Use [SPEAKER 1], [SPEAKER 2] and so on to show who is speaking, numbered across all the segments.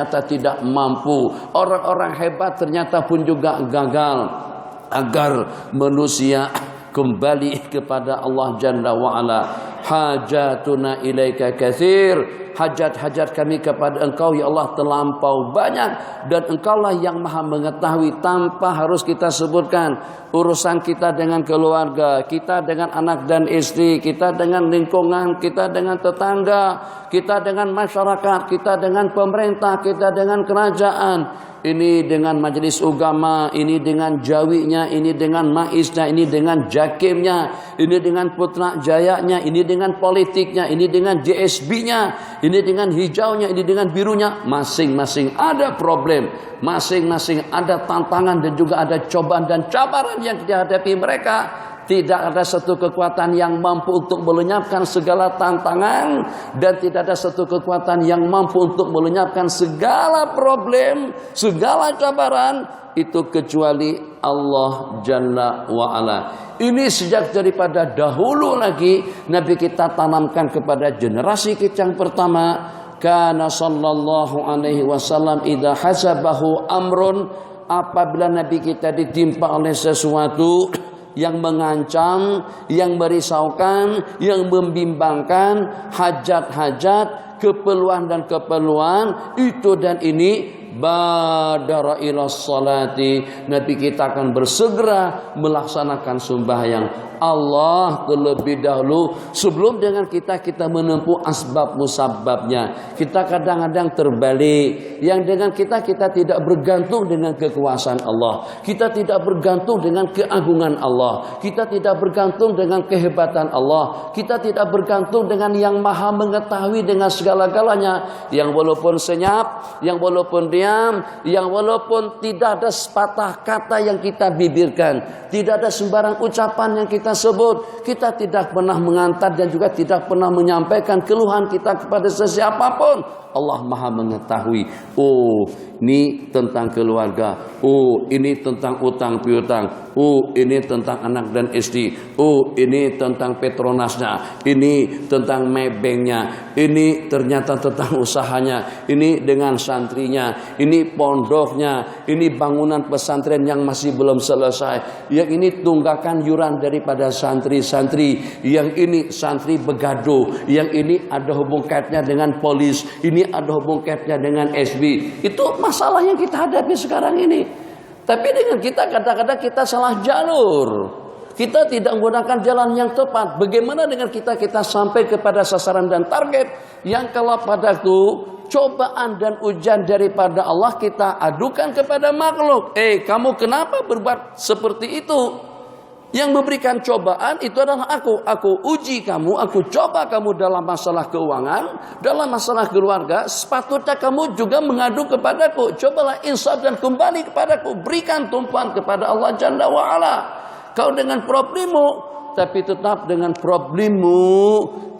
[SPEAKER 1] ternyata tidak mampu. Orang-orang hebat ternyata pun juga gagal. Agar manusia kembali kepada Allah Jalla wa'ala. Hajatuna ilaika katsir. Hajat-hajat kami kepada Engkau ya Allah terlampau banyak, dan Engkaulah yang maha mengetahui tanpa harus kita sebutkan. Urusan kita dengan keluarga, kita dengan anak dan istri, kita dengan lingkungan, kita dengan tetangga, kita dengan masyarakat, kita dengan pemerintah, kita dengan kerajaan, ini dengan majelis agama, ini dengan jawinya, ini dengan maisnya, ini dengan jakimnya, ini dengan putra jayanya, ini dengan politiknya, ini dengan JSB-nya, ini dengan hijaunya, ini dengan birunya. Masing-masing ada problem, masing-masing ada tantangan dan juga ada cobaan dan cabaran yang dihadapi mereka. Tidak ada satu kekuatan yang mampu untuk melenyapkan segala tantangan, dan tidak ada satu kekuatan yang mampu untuk melenyapkan segala problem, segala cabaran itu kecuali Allah Jalla wa'ala. Ini sejak daripada dahulu lagi Nabi kita tanamkan kepada generasi kita yang pertama. Kana sallallahu alaihi wasallam idza hasabahu amrun, apabila Nabi kita ditimpa oleh sesuatu yang mengancam, yang merisaukan, yang membimbangkan, hajat-hajat, keperluan dan keperluan itu dan ini, badara ila salati, Nabi kita akan bersegera melaksanakan sembahyang. Allah terlebih dahulu sebelum dengan kita menempuh asbab musababnya. Kita kadang-kadang terbalik, yang dengan kita tidak bergantung dengan kekuasaan Allah, kita tidak bergantung dengan keagungan Allah, kita tidak bergantung dengan kehebatan Allah, kita tidak bergantung dengan yang maha mengetahui dengan segala-galanya, yang walaupun senyap, yang walaupun diam, yang walaupun tidak ada sepatah kata yang kita bibirkan, tidak ada sembarang ucapan yang kita sebut, kita tidak pernah mengantar dan juga tidak pernah menyampaikan keluhan kita kepada sesiapapun. Allah maha mengetahui. Oh, ini tentang keluarga. Oh, ini tentang utang piutang. Oh, ini tentang anak dan istri. Oh, ini tentang Petronasnya. Ini tentang mebengnya. Ini ternyata tentang usahanya. Ini dengan santrinya. Ini pondoknya. Ini bangunan pesantren yang masih belum selesai. Yang ini tunggakan yuran daripada santri-santri. Yang ini santri begaduh. Yang ini ada hubung kaitnya dengan polis. Ini ada hubung kaitnya dengan SB. Itu masalah yang kita hadapi sekarang ini. Tapi dengan kita kadang-kadang kita salah jalur. Kita tidak menggunakan jalan yang tepat. Bagaimana dengan kita sampai kepada sasaran dan target yang kalau pada itu cobaan dan ujian daripada Allah kita adukan kepada makhluk. Kamu kenapa berbuat seperti itu? Yang memberikan cobaan itu adalah aku. Aku uji kamu, aku coba kamu dalam masalah keuangan, dalam masalah keluarga. Sepatutnya kamu juga mengadu kepadaku. Cobalah insaf dan kembali kepadaku. Berikan tumpuan kepada Allah Jalla wa'ala. Kau dengan problemmu, tapi tetap dengan problemmu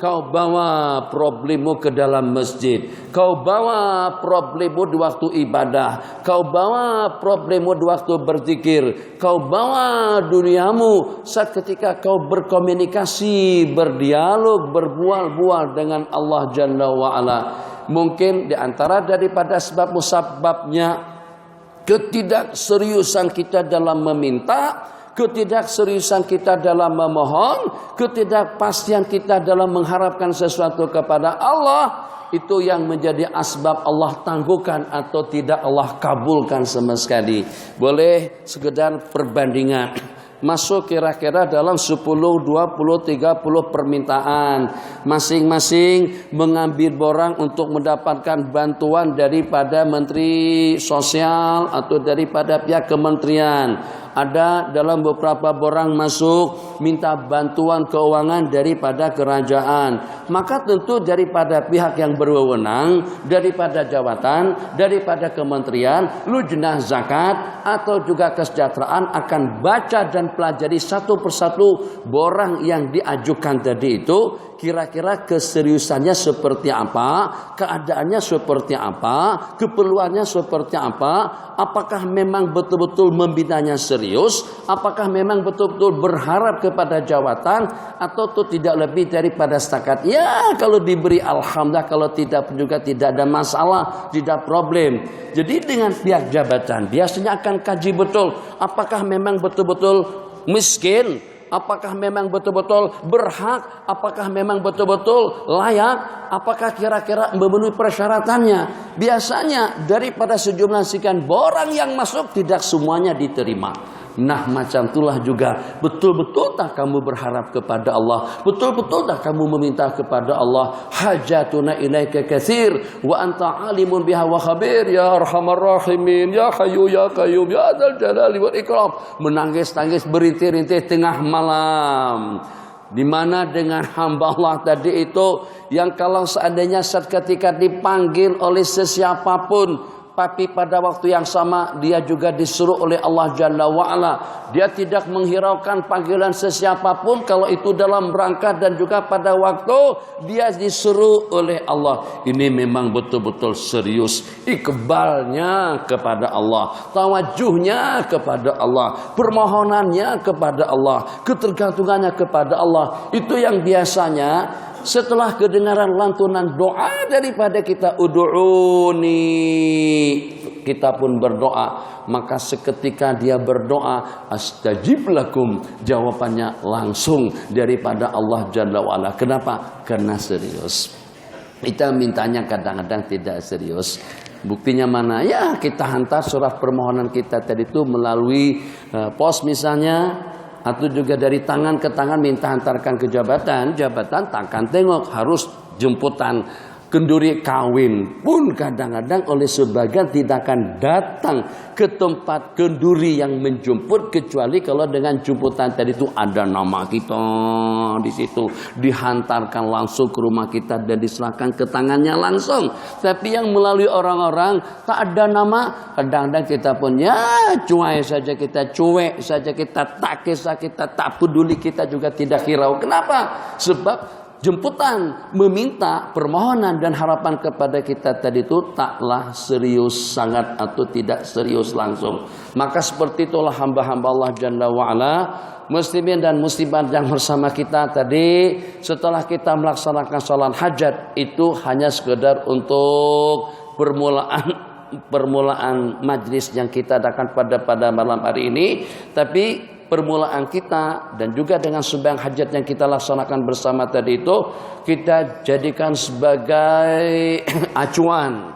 [SPEAKER 1] kau bawa problemmu ke dalam masjid. Kau bawa problemmu di waktu ibadah. Kau bawa problemmu di waktu berzikir. Kau bawa duniamu saat ketika kau berkomunikasi, berdialog, berbual-bual dengan Allah Jalla wa'ala. Mungkin di antara daripada sebab musababnya ketidakseriusan kita dalam meminta, ketidakseriusan kita dalam memohon, ketidakpastian kita dalam mengharapkan sesuatu kepada Allah, itu yang menjadi asbab Allah tangguhkan atau tidak Allah kabulkan sama sekali. Boleh sekedar perbandingan. Masuk kira-kira dalam 10, 20, 30 permintaan. Masing-masing mengambil borang untuk mendapatkan bantuan daripada Menteri Sosial atau daripada pihak kementerian. Ada dalam beberapa borang masuk minta bantuan keuangan daripada kerajaan. Maka tentu daripada pihak yang berwenang, daripada jabatan, daripada kementerian, lujnah zakat atau juga kesejahteraan akan baca dan pelajari satu persatu borang yang diajukan tadi itu. Kira-kira keseriusannya seperti apa, keadaannya seperti apa, keperluannya seperti apa, apakah memang betul-betul membinanya serius, apakah memang betul-betul berharap kepada jawatan atau itu tidak lebih daripada setakat ya kalau diberi alhamdulillah, kalau tidak pun juga tidak ada masalah, tidak problem. Jadi dengan pihak jabatan biasanya akan kaji betul apakah memang betul-betul miskin, apakah memang betul-betul berhak, apakah memang betul-betul layak, apakah kira-kira memenuhi persyaratannya. Biasanya daripada sejumlah sekian orang yang masuk tidak semuanya diterima. Nah macam itulah juga, betul-betul tak kamu berharap kepada Allah, betul-betul tak kamu meminta kepada Allah. Hajatuna ilaika katsir wa anta alimun biha wa khabir ya arhamar rahimin ya hayyu ya qayyum ya dzal jalali wal ikram. Menangis-tangis berintih-intih tengah malam. Di mana dengan hamba Allah tadi itu yang kalau seandainya saat ketika dipanggil oleh sesiapapun, tapi pada waktu yang sama dia juga disuruh oleh Allah Jalla wa'ala. Dia tidak menghiraukan panggilan sesiapapun kalau itu dalam rangka dan juga pada waktu dia disuruh oleh Allah. Ini memang betul-betul serius. Iqbalnya kepada Allah, tawajuhnya kepada Allah, permohonannya kepada Allah, ketergantungannya kepada Allah. Itu yang biasanya setelah kedengaran lantunan doa daripada kita ud'uni, kita pun berdoa, maka seketika dia berdoa astajib lakum, jawabannya langsung daripada Allah Jalla wa'ala. Kenapa? Karena serius. Kita mintanya kadang-kadang tidak serius. Buktinya mana? Ya kita hantar surat permohonan kita tadi itu melalui pos misalnya, atau juga dari tangan ke tangan minta hantarkan ke jabatan, jabatan takkan tengok, harus jemputan. Kenduri kawin pun kadang-kadang oleh sebagian tidak akan datang ke tempat kenduri yang menjemput kecuali kalau dengan jemputan tadi itu ada nama kita di situ, dihantarkan langsung ke rumah kita dan diserahkan ke tangannya langsung. Tapi yang melalui orang-orang tak ada nama, kadang-kadang kita pun ya cuek saja, kita cuek saja, kita tak kisah, kita tak peduli, kita juga tidak hirau. Kenapa? Sebab jemputan, meminta, permohonan dan harapan kepada kita tadi itu taklah serius sangat atau tidak serius langsung. Maka seperti itulah hamba-hamba Allah Jalla wa'ala, muslimin dan muslimat yang bersama kita tadi, setelah kita melaksanakan salat hajat itu hanya sekedar untuk permulaan majlis yang kita adakan pada malam hari ini. Tapi permulaan kita dan juga dengan sembahyang hajat yang kita laksanakan bersama tadi itu kita jadikan sebagai acuan,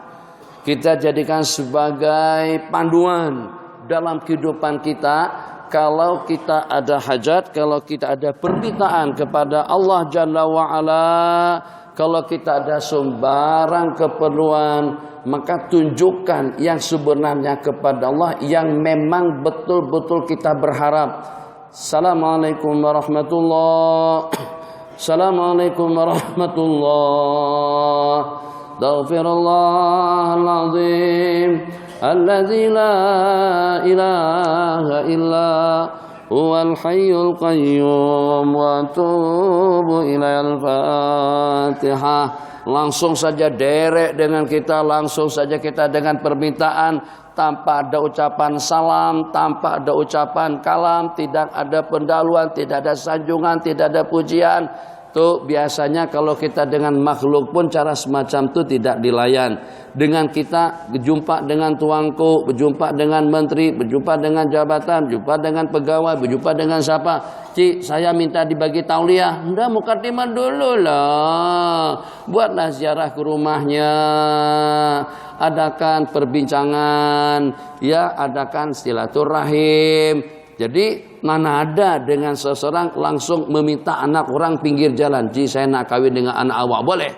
[SPEAKER 1] kita jadikan sebagai panduan dalam kehidupan kita. Kalau kita ada hajat, kalau kita ada permintaan kepada Allah Jalla wa'ala, kalau kita ada sembarang keperluan, maka tunjukkan yang sebenarnya kepada Allah, yang memang betul-betul kita berharap. Assalamualaikum warahmatullahi wabarakatuh. Assalamualaikum warahmatullahi wabarakatuh. Astaghfirullahal azim alladzi la ilaha illa huwal hayyul qayyum wa atubu ilaihil Fatihah. Langsung saja derek dengan kita, langsung saja kita dengan permintaan, tanpa ada ucapan salam, tanpa ada ucapan kalam, tidak ada pendahuluan, tidak ada sanjungan, tidak ada pujian. Tuh biasanya kalau kita dengan makhluk pun cara semacam itu tidak dilayan. Dengan kita berjumpa dengan tuanku, berjumpa dengan menteri, berjumpa dengan jabatan, berjumpa dengan pegawai, berjumpa dengan siapa? Cik, saya minta dibagi tauliah. Enggak, mukadimah dulu lah. Buatlah ziarah ke rumahnya. Adakan perbincangan, ya, adakan silaturahim. Jadi mana ada dengan seseorang langsung meminta anak orang pinggir jalan, "Ji, saya nak kawin dengan anak awak." Boleh?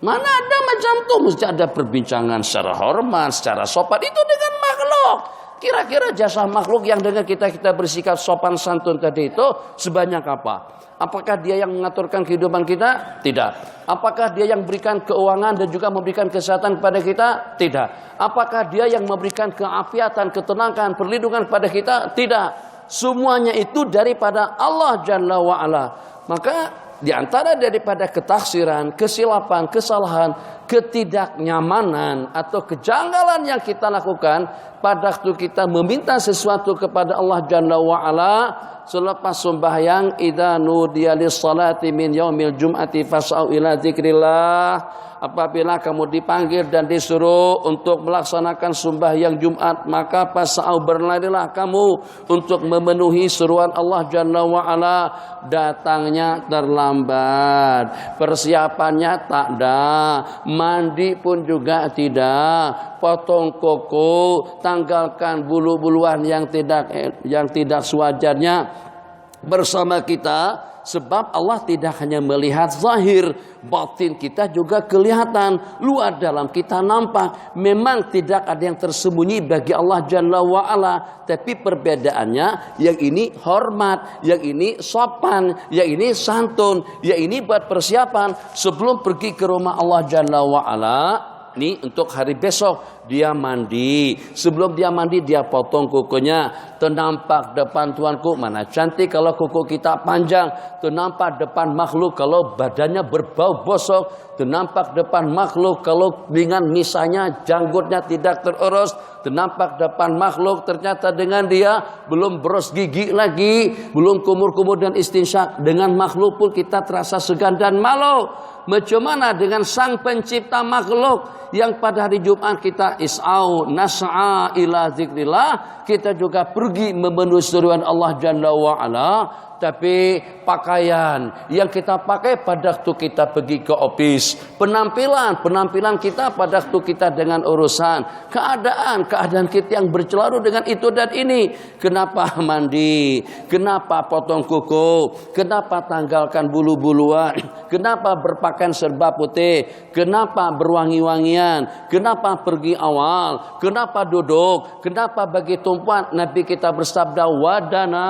[SPEAKER 1] Mana ada macam itu? Mesti ada perbincangan secara hormat, secara sopan. Itu dengan makhluk. Kira-kira jasa makhluk yang dengan kita bersikap sopan santun tadi itu sebanyak apa? Apakah dia yang mengaturkan kehidupan kita? Tidak. Apakah dia yang memberikan keuangan dan juga memberikan kesehatan kepada kita? Tidak. Apakah dia yang memberikan keafiatan, ketenangan, perlindungan kepada kita? Tidak. Semuanya itu daripada Allah Jalla wa'ala. Maka di antara daripada ketaksiran, kesilapan, kesalahan, ketidaknyamanan atau kejanggalan yang kita lakukan pada waktu kita meminta sesuatu kepada Allah Jalla wa'ala selepas sembahyang. Idza nudiya lis-salati min yaumil jum'ati fas'au ila dzikrillah. Apabila kamu dipanggil dan disuruh untuk melaksanakan sembahyang Jumat, maka fas'au, berlarilah kamu untuk memenuhi seruan Allah Jalla wa'ala. Datangnya terlambat, persiapannya tak ada, mandi pun juga tidak, potong kuku, tanggalkan bulu-buluan yang tidak sewajarnya bersama kita. Sebab Allah tidak hanya melihat zahir, batin kita juga kelihatan, luar dalam kita nampak. Memang tidak ada yang tersembunyi bagi Allah Jalla wa'ala, tapi perbedaannya yang ini hormat, yang ini sopan, yang ini santun, yang ini buat persiapan sebelum pergi ke rumah Allah Jalla wa'ala. Ini untuk hari besok dia mandi. Sebelum dia mandi dia potong kukunya. Ternampak depan tuanku, mana cantik kalau kuku kita panjang. Ternampak depan makhluk kalau badannya berbau bosok. Ternampak depan makhluk kalau dengan misalnya janggutnya tidak terurus. Ternampak depan makhluk ternyata dengan dia belum beros gigi lagi, belum kumur-kumur dan istinsyak. Dengan makhluk pun kita terasa segan dan malu. Macam mana dengan sang pencipta makhluk yang pada hari Jumat kita is'au nas'a ila zikrillah, kita juga pergi memenuhi seruan Allah Jalla wa'ala. Tapi pakaian yang kita pakai pada waktu kita pergi ke office, penampilan kita pada waktu kita dengan urusan, keadaan kita yang bercelaru dengan itu dan ini. Kenapa mandi? Kenapa potong kuku? Kenapa tanggalkan bulu-buluan? Kenapa berpakaian serba putih? Kenapa berwangi-wangian? Kenapa pergi awal? Kenapa duduk? Kenapa bagi tumpuan? Nabi kita bersabda wadana,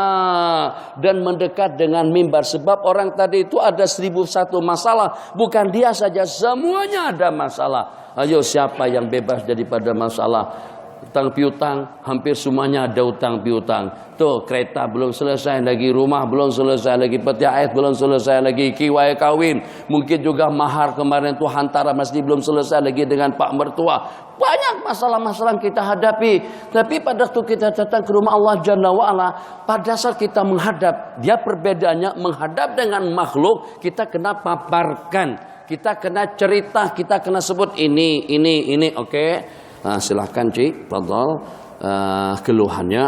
[SPEAKER 1] dan mendekat dengan mimbar. Sebab orang tadi itu ada 1001 masalah. Bukan dia saja, semuanya ada masalah. Ayo, siapa yang bebas daripada masalah? Utang piutang, hampir semuanya ada utang piutang. Tuh, kereta belum selesai lagi, rumah belum selesai lagi, peti ais belum selesai lagi, kiwai kawin, mungkin juga mahar kemarin tuh hantara masih belum selesai lagi dengan pak mertua. Banyak masalah-masalah yang kita hadapi. Tapi pada waktu kita datang ke rumah Allah Jalla wa'ala, pada saat kita menghadap, dia perbedaannya menghadap dengan makhluk, kita kena paparkan, kita kena cerita, kita kena sebut ini, oke? Nah, silahkan Cik, fadhal. Keluhannya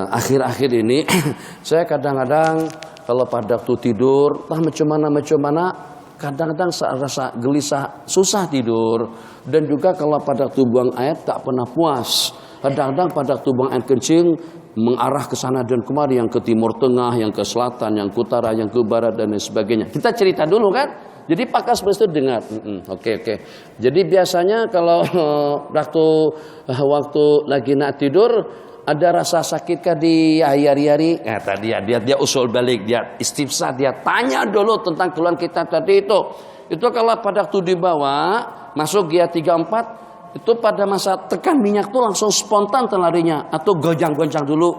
[SPEAKER 1] akhir-akhir ini saya kadang-kadang kalau pada waktu tidur macam mana kadang-kadang rasa gelisah, susah tidur. Dan juga kalau pada waktu buang air tak pernah puas. Kadang-kadang pada waktu buang air kencing mengarah ke sana dan kemari, yang ke timur tengah, yang ke selatan, yang ke utara, yang ke barat dan lain sebagainya. Kita cerita dulu kan? Jadi pakas itu dengar. Oke. Jadi biasanya kalau waktu lagi nak tidur ada rasa sakit kah di hari-hari? Tadi dia usul balik, dia istifsah, dia tanya dulu tentang keluhan kita tadi itu. Itu kalau pada waktu dibawa masuk GIA 34, itu pada masa tekan minyak tuh langsung spontan terlarinya, atau gonjang-gonjang dulu.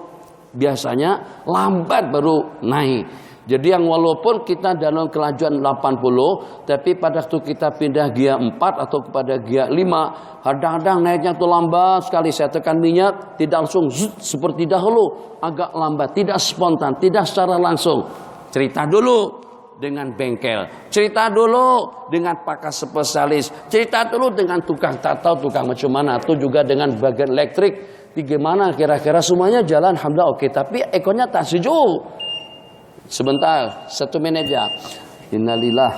[SPEAKER 1] Biasanya lambat baru naik. Jadi yang walaupun kita dalam kelajuan 80, tapi pada waktu kita pindah GIA 4 atau kepada GIA 5, kadang-kadang naiknya itu lambat sekali. Saya tekan minyak, tidak langsung seperti dahulu, agak lambat, tidak spontan, tidak secara langsung. Cerita dulu dengan bengkel, cerita dulu dengan pakar spesialis, cerita dulu dengan tukang tato, tukang macam mana, atau juga dengan bagian elektrik. Gimana kira-kira semuanya jalan, alhamdulillah oke, tapi ekornya tak sejuk. Sebentar, 1 menit aja. Innalillah.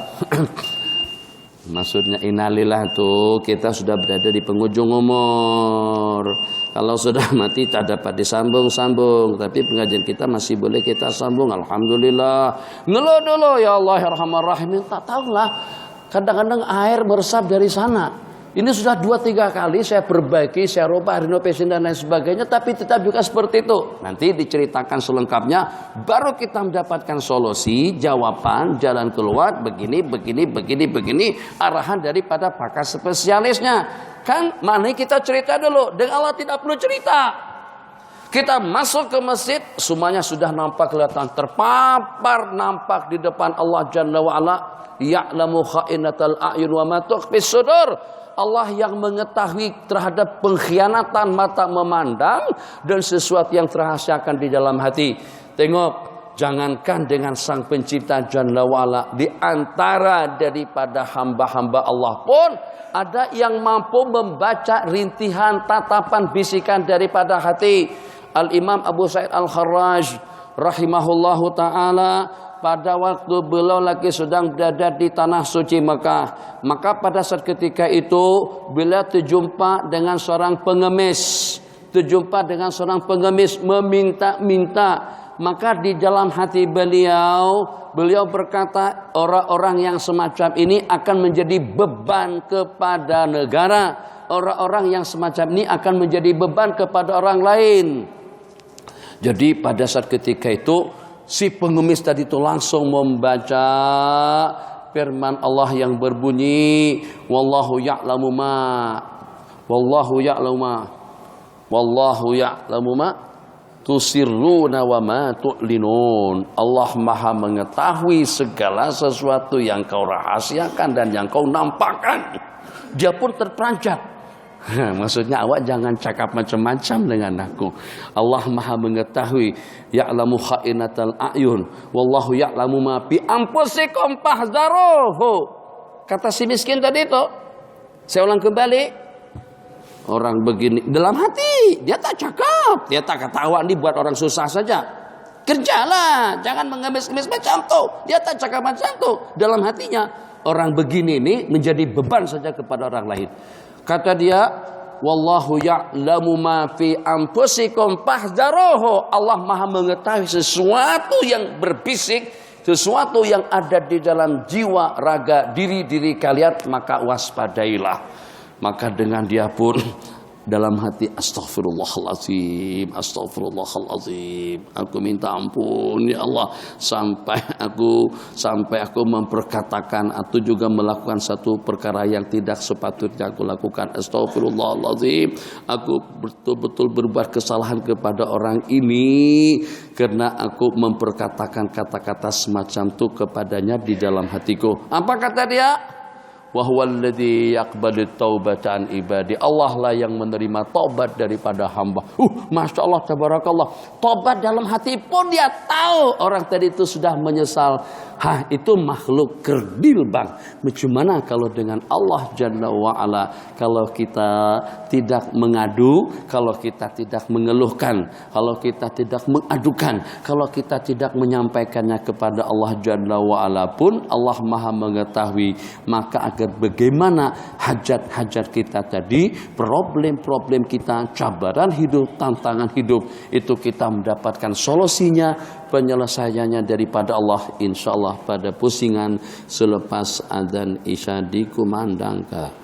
[SPEAKER 1] Maksudnya innalillah itu kita sudah berada di penghujung umur. Kalau sudah mati tak dapat disambung-sambung, tapi pengajian kita masih boleh kita sambung. Alhamdulillah. Ngeluh dulu ya Allah ya Rahman Rahim. Tak tahulah. Kadang-kadang air meresap dari sana. Ini sudah 2-3 kali saya perbaiki, saya rubah, renovasi dan lain sebagainya, tapi tetap juga seperti itu. Nanti diceritakan selengkapnya, baru kita mendapatkan solusi, jawaban, jalan keluar, begini, arahan daripada pakar spesialisnya. Kan, mana kita cerita dulu, dengan Allah tidak perlu cerita. Kita masuk ke masjid, semuanya sudah nampak, kelihatan, terpapar, nampak di depan Allah Jalla wa'ala. Ya'lamu kha'inatal a'yun wa ma tukhfis sudur. Allah yang mengetahui terhadap pengkhianatan mata memandang dan sesuatu yang terahasiakan di dalam hati. Tengok, jangankan dengan Sang Pencipta Jalla wa'ala, di antara daripada hamba-hamba Allah pun ada yang mampu membaca rintihan, tatapan, bisikan daripada hati. Al-Imam Abu Sa'id Al-Kharraj rahimahullahu ta'ala, pada waktu beliau lagi sedang berada di tanah suci Mekah, maka pada saat ketika itu beliau terjumpa dengan seorang pengemis, meminta-minta. Maka di dalam hati beliau berkata, orang-orang yang semacam ini akan menjadi beban kepada negara, orang-orang yang semacam ini akan menjadi beban kepada orang lain. Jadi pada saat ketika itu si pengemis tadi itu langsung membaca firman Allah yang berbunyi, wallahu ya'lamu ma tusirruna wa ma tu'linun. Allah Maha mengetahui segala sesuatu yang kau rahasiakan dan yang kau nampakkan. Dia pun terperanjat. Maksudnya awak jangan cakap macam-macam dengan aku. Allah Maha mengetahui. Ya'lamu kha'inatal a'yun wallahu ya'lamu ma fi anfusikum fahdharuhu. Kata si miskin tadi itu, saya ulang kembali. Orang begini dalam hati, dia tak cakap, dia tak kata awak ini buat orang susah saja. Kerjalah, jangan mengemis-ngemis macam tu. Dia tak cakap macam tu. Dalam hatinya, orang begini ini menjadi beban saja kepada orang lain. Kata dia, wallahu ya'lamu ma fi anfusikum fahdharuhu. Allah Maha mengetahui sesuatu yang berbisik, sesuatu yang ada di dalam jiwa, raga, diri kalian, maka waspadailah. Maka dengan dia pun dalam hati, astagfirullahaladzim, aku minta ampun ya Allah, sampai aku memperkatakan atau juga melakukan satu perkara yang tidak sepatutnya aku lakukan. Astagfirullahaladzim, aku betul-betul berbuat kesalahan kepada orang ini karena aku memperkatakan kata-kata semacam itu kepadanya di dalam hatiku. Apa kata dia? Wa huwallazi yaqbalu taubata an ibadi. Allah lah yang menerima taubat daripada hamba. Masya Allah, tabarakallah. Taubat dalam hati pun dia tahu orang tadi itu sudah menyesal. Itu makhluk kerdil bang. Bagaimana kalau dengan Allah Jalla wa'ala, kalau kita tidak mengadu, kalau kita tidak mengeluhkan, kalau kita tidak mengadukan, kalau kita tidak menyampaikannya kepada Allah Jalla wa'ala pun Allah Maha mengetahui. Maka agar bagaimana hajat-hajat kita tadi, problem-problem kita, cabaran hidup, tantangan hidup, itu kita mendapatkan solusinya, penyelesaiannya daripada Allah, insya Allah pada pusingan selepas azan isya dikumandangkan.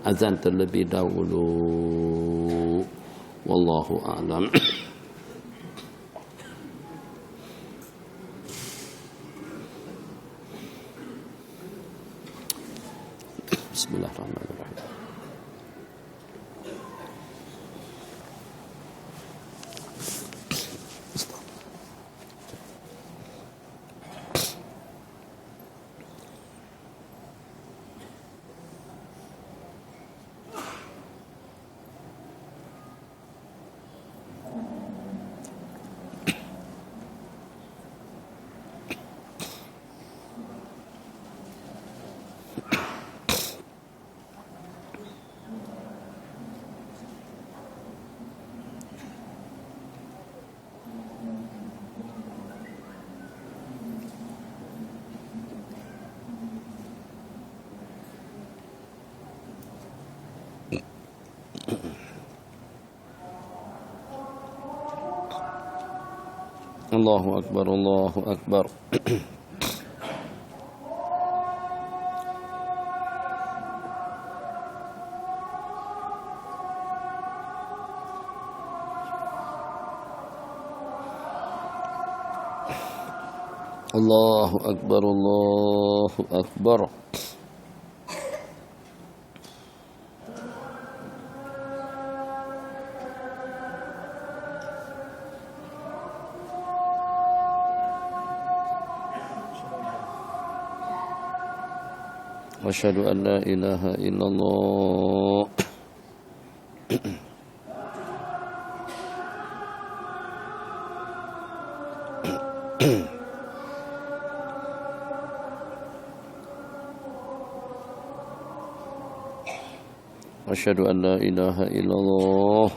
[SPEAKER 1] Azan terlebih dahulu. Wallahu a'lam. Bismillahirrahmanirrahim. Allahu Akbar, Allahu Akbar. Allahu Akbar, Allahu Akbar. أشهد أن لا إله إلا الله أشهد أن لا إله إلا الله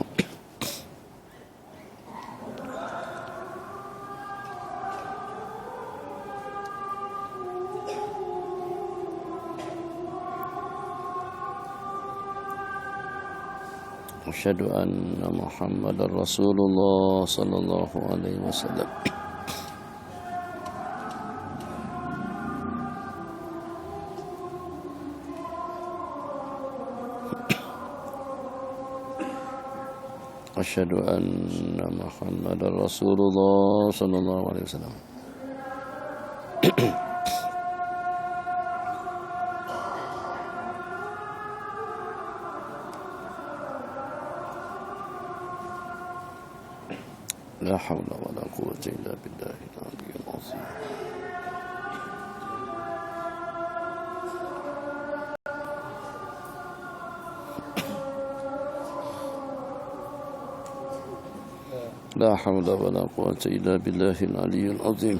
[SPEAKER 1] أشهد أن محمد رسول الله صلى الله عليه وسلم أشهد أن محمد رسول الله صلى الله عليه وسلم لا حول ولا قوة إلا بالله العلي العظيم لا حول ولا قوة إلا بالله العلي العظيم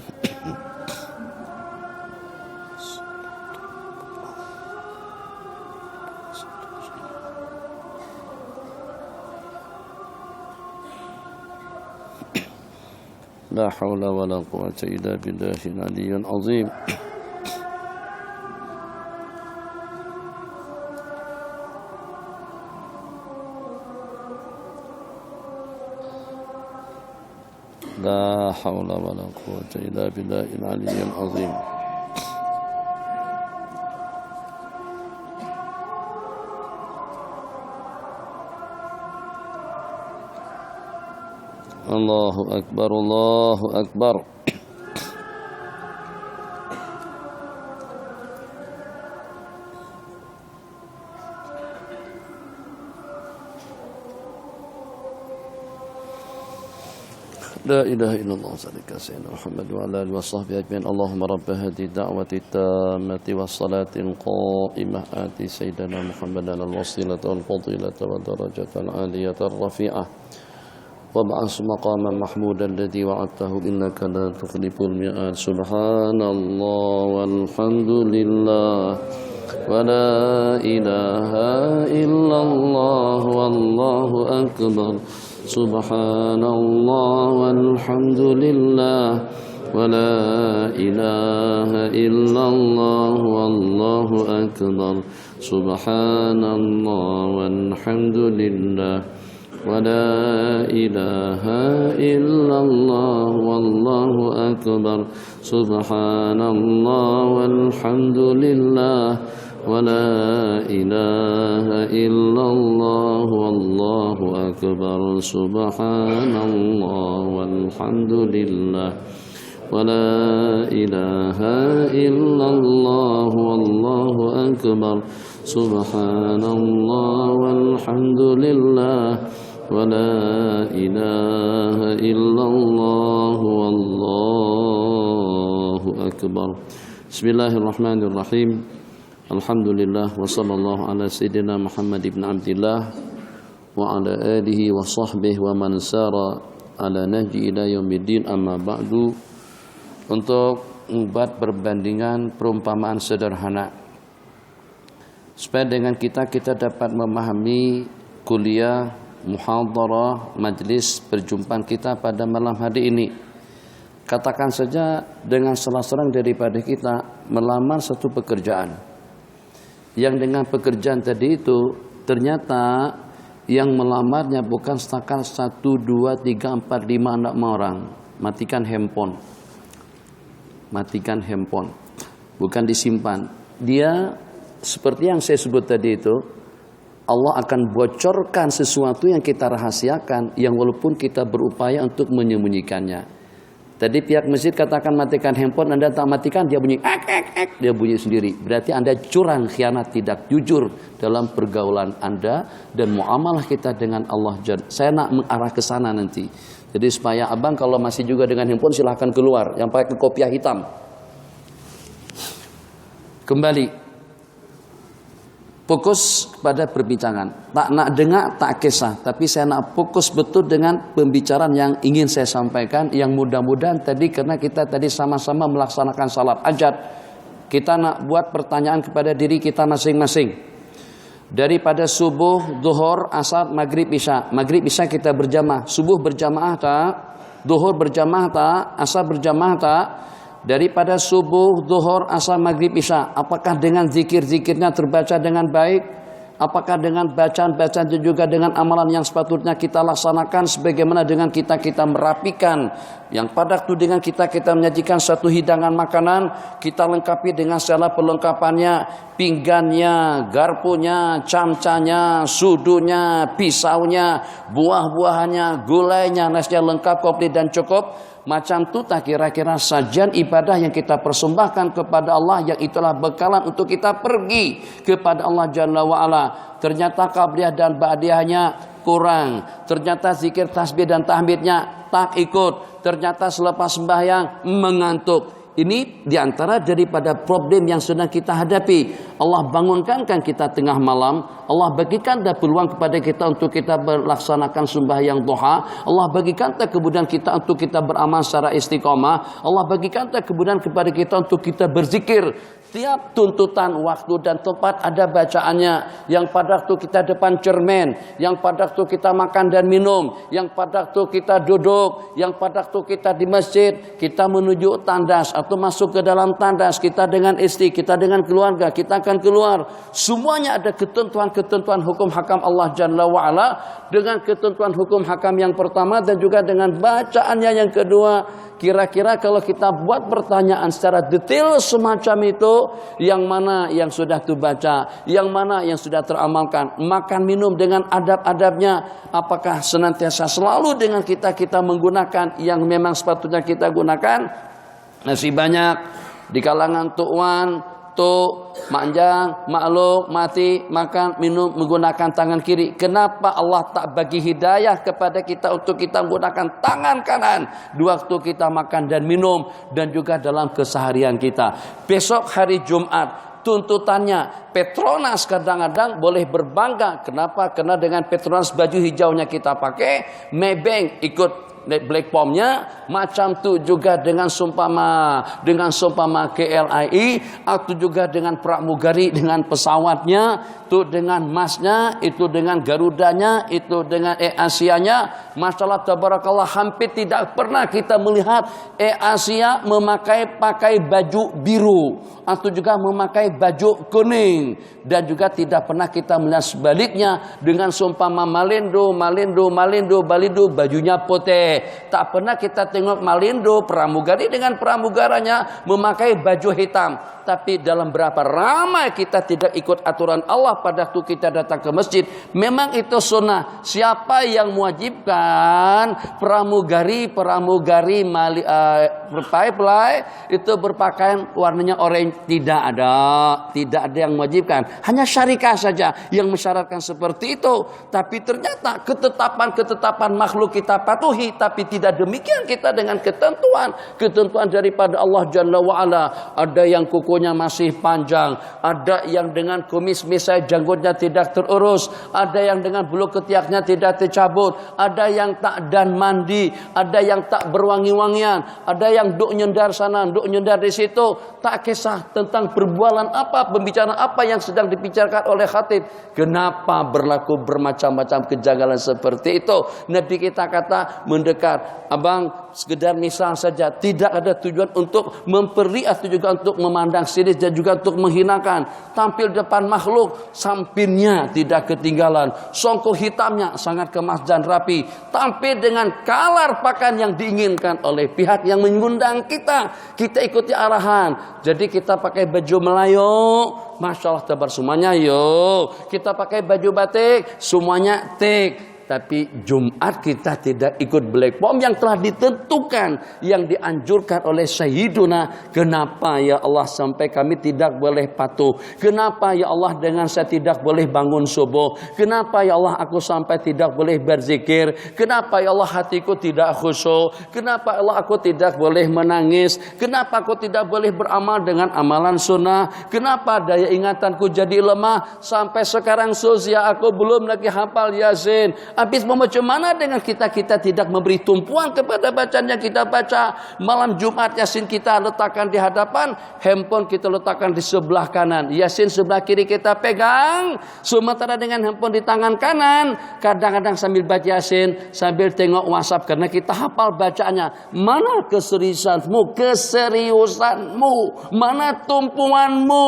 [SPEAKER 1] لا حول ولا قوة إلا بالله العلي العظيم لا حول ولا قوة إلا بالله العلي العظيم الله أكبر الله أكبر لا إله إلا الله صلى سيدنا محمد وعلى آله وصحبه أجمعين اللهم رب هذه الدعوة التامة والصلاة القائمة آتي سيدنا محمد الوسيلة والفضيلة والدرجة العالية الرفيعة وابعث مقاما محمودا الذي وعدته إنك لا تخلف الميعاد سبحان الله والحمد لله ولا إله إلا الله والله أكبر سبحان الله والحمد لله ولا إله إلا الله والله أكبر سبحان الله والحمد لله ولا إله إلا الله والله أكبر سبحان الله والحمد لله ولا إله إلا الله والله أكبر سبحان الله والحمد لله ولا إله إلا الله والله أكبر سبحان الله والحمد لله ولا إله إلا الله والله أكبر بسم الله الرحمن الرحيم الحمد لله وصلى الله على سيدنا محمد بن عبد الله وعلى آله وصحبه ومن سار على نهج إلى يوم الدين أما بعد. Untuk membuat perbandingan perumpamaan sederhana supaya dengan kita dapat memahami kuliah, muhadharah, majlis perjumpaan kita pada malam hari ini. Katakan saja dengan salah seorang daripada kita melamar satu pekerjaan, yang dengan pekerjaan tadi itu ternyata yang melamarnya bukan setakat 1, 2, 3, 4, 5 anak orang. Matikan handphone, bukan disimpan. Dia seperti yang saya sebut tadi itu, Allah akan bocorkan sesuatu yang kita rahasiakan, yang walaupun kita berupaya untuk menyembunyikannya. Tadi pihak masjid katakan matikan handphone, Anda tak matikan, dia bunyi dia bunyi sendiri. Berarti Anda curang, khianat, tidak jujur dalam pergaulan Anda dan muamalah kita dengan Allah. Saya nak mengarah ke sana nanti. Jadi supaya abang kalau masih juga dengan handphone silahkan keluar, yang pakai kopiah hitam. Kembali, fokus pada perbincangan. Tak nak dengar, tak kisah. Tapi saya nak fokus betul dengan pembicaraan yang ingin saya sampaikan. Yang mudah-mudahan tadi, karena kita tadi sama-sama melaksanakan salat hajat, kita nak buat pertanyaan kepada diri kita masing-masing. Daripada subuh, zuhur, asar, maghrib, isya. Maghrib, isya kita berjamaah. Subuh berjamaah tak? Zuhur berjamaah tak? Asar berjamaah tak? Daripada subuh, zuhur, asar, maghrib, isya, apakah dengan zikir-zikirnya terbaca dengan baik? Apakah dengan bacaan-bacaan juga dengan amalan yang sepatutnya kita laksanakan, sebagaimana dengan kita merapikan yang pada waktu dengan kita menyajikan satu hidangan makanan, kita lengkapi dengan segala perlengkapannya, pinggannya, garpunya, camcanya, sudunya, pisaunya, buah-buahannya, gulainya, nasnya lengkap, komplit dan cukup. Macam tu tak kira-kira sajian ibadah yang kita persembahkan kepada Allah, yang itulah bekalan untuk kita pergi kepada Allah Jalla wa'ala. Ternyata qabliyah dan ba'diyahnya kurang. Ternyata zikir tasbih dan tahmidnya tak ikut. Ternyata selepas sembahyang mengantuk. Ini diantara daripada problem yang sedang kita hadapi. Allah bangunkan kita tengah malam. Allah bagikan peluang kepada kita untuk kita melaksanakan sembahyang duha. Allah bagikan kemudian kita untuk kita beramal secara istiqamah. Allah bagikan kemudian kepada kita untuk kita berzikir. Tiap tuntutan waktu dan tempat ada bacaannya. Yang pada waktu kita depan cermin, yang pada waktu kita makan dan minum, yang pada waktu kita duduk, yang pada waktu kita di masjid, kita menuju tandas atau masuk ke dalam tandas, kita dengan istri, kita dengan keluarga, kita akan keluar. Semuanya ada ketentuan-ketentuan hukum hakam Allah Jalla wa'ala, dengan ketentuan hukum hakam yang pertama dan juga dengan bacaannya yang kedua. Kira-kira kalau kita buat pertanyaan secara detail semacam itu, yang mana yang sudah dibaca, yang mana yang sudah teramalkan, makan minum dengan adab-adabnya, apakah senantiasa selalu dengan kita menggunakan yang memang sepatutnya kita gunakan. Masih banyak di kalangan tuan, manjang, makluk, mati, makan, minum menggunakan tangan kiri. Kenapa Allah tak bagi hidayah kepada kita untuk kita menggunakan tangan kanan di waktu kita makan dan minum dan juga dalam keseharian kita? Besok hari Jumat, tuntutannya Petronas kadang-kadang boleh berbangga. Kenapa? Karena dengan Petronas baju hijaunya kita pakai, Maybank ikut Black Pomnya, macam tu juga dengan sumpama KLIE, atau juga dengan pramugari dengan pesawatnya, itu dengan masnya, itu dengan Garudanya, itu dengan Asianya. Masalah tabarakallah, hampir tidak pernah kita melihat Asia pakai baju biru atau juga memakai baju kuning, dan juga tidak pernah kita melihat sebaliknya dengan sumpama Malindo bajunya putih. Tak pernah kita tengok Malindo pramugari dengan pramugaranya memakai baju hitam. Tapi dalam berapa ramai kita tidak ikut aturan Allah pada waktu kita datang ke masjid. Memang itu sunnah. Siapa yang mewajibkan pramugari itu berpakaian warnanya orange? Tidak ada yang mewajibkan. Hanya syarikat saja yang mensyaratkan seperti itu. Tapi ternyata ketetapan makhluk kita patuhi, tapi tidak demikian kita dengan ketentuan daripada Allah Jalla wa'ala. Ada yang kukunya masih panjang, ada yang dengan kumis misai janggutnya tidak terurus, ada yang dengan bulu ketiaknya tidak tercabut, ada yang tak dan mandi, ada yang tak berwangi-wangian, ada yang duk nyendar sana, duk nyendar di situ, tak kisah tentang perbualan apa, pembicaraan apa yang sedang dibicarakan oleh khatib. Kenapa berlaku bermacam-macam kejanggalan seperti itu? Nabi kita kata mendekat, abang sekedar misal saja, tidak ada tujuan untuk memperi atau juga untuk memandang sinis dan juga untuk menghinakan. Tampil depan makhluk, sampinnya tidak ketinggalan, songkok hitamnya sangat kemas dan rapi, tampil dengan kalar pakaian yang diinginkan oleh pihak yang mengundang kita ikuti arahan. Jadi kita pakai baju Melayu, Masya Allah tabar semuanya, yuk kita pakai baju batik, semuanya tik. tapi Jumat kita tidak ikut black bomb yang telah ditentukan, yang dianjurkan oleh Sayyiduna. Kenapa ya Allah sampai kami tidak boleh patuh? Kenapa ya Allah dengan saya tidak boleh bangun subuh? Kenapa ya Allah aku sampai tidak boleh berzikir? Kenapa ya Allah hatiku tidak khusyuk? Kenapa ya Allah aku tidak boleh menangis? Kenapa aku tidak boleh beramal dengan amalan sunnah? Kenapa daya ingatanku jadi lemah? Sampai sekarang sosial aku belum lagi hafal Yasin. Habis bagaimana dengan kita tidak memberi tumpuan kepada bacaan yang kita baca? Malam Jumat Yasin kita letakkan di hadapan, handphone kita letakkan di sebelah kanan, Yasin sebelah kiri kita pegang, sementara dengan handphone di tangan kanan, kadang-kadang sambil baca Yasin, sambil tengok WhatsApp karena kita hafal bacaannya. Mana keseriusanmu? Mana tumpuanmu?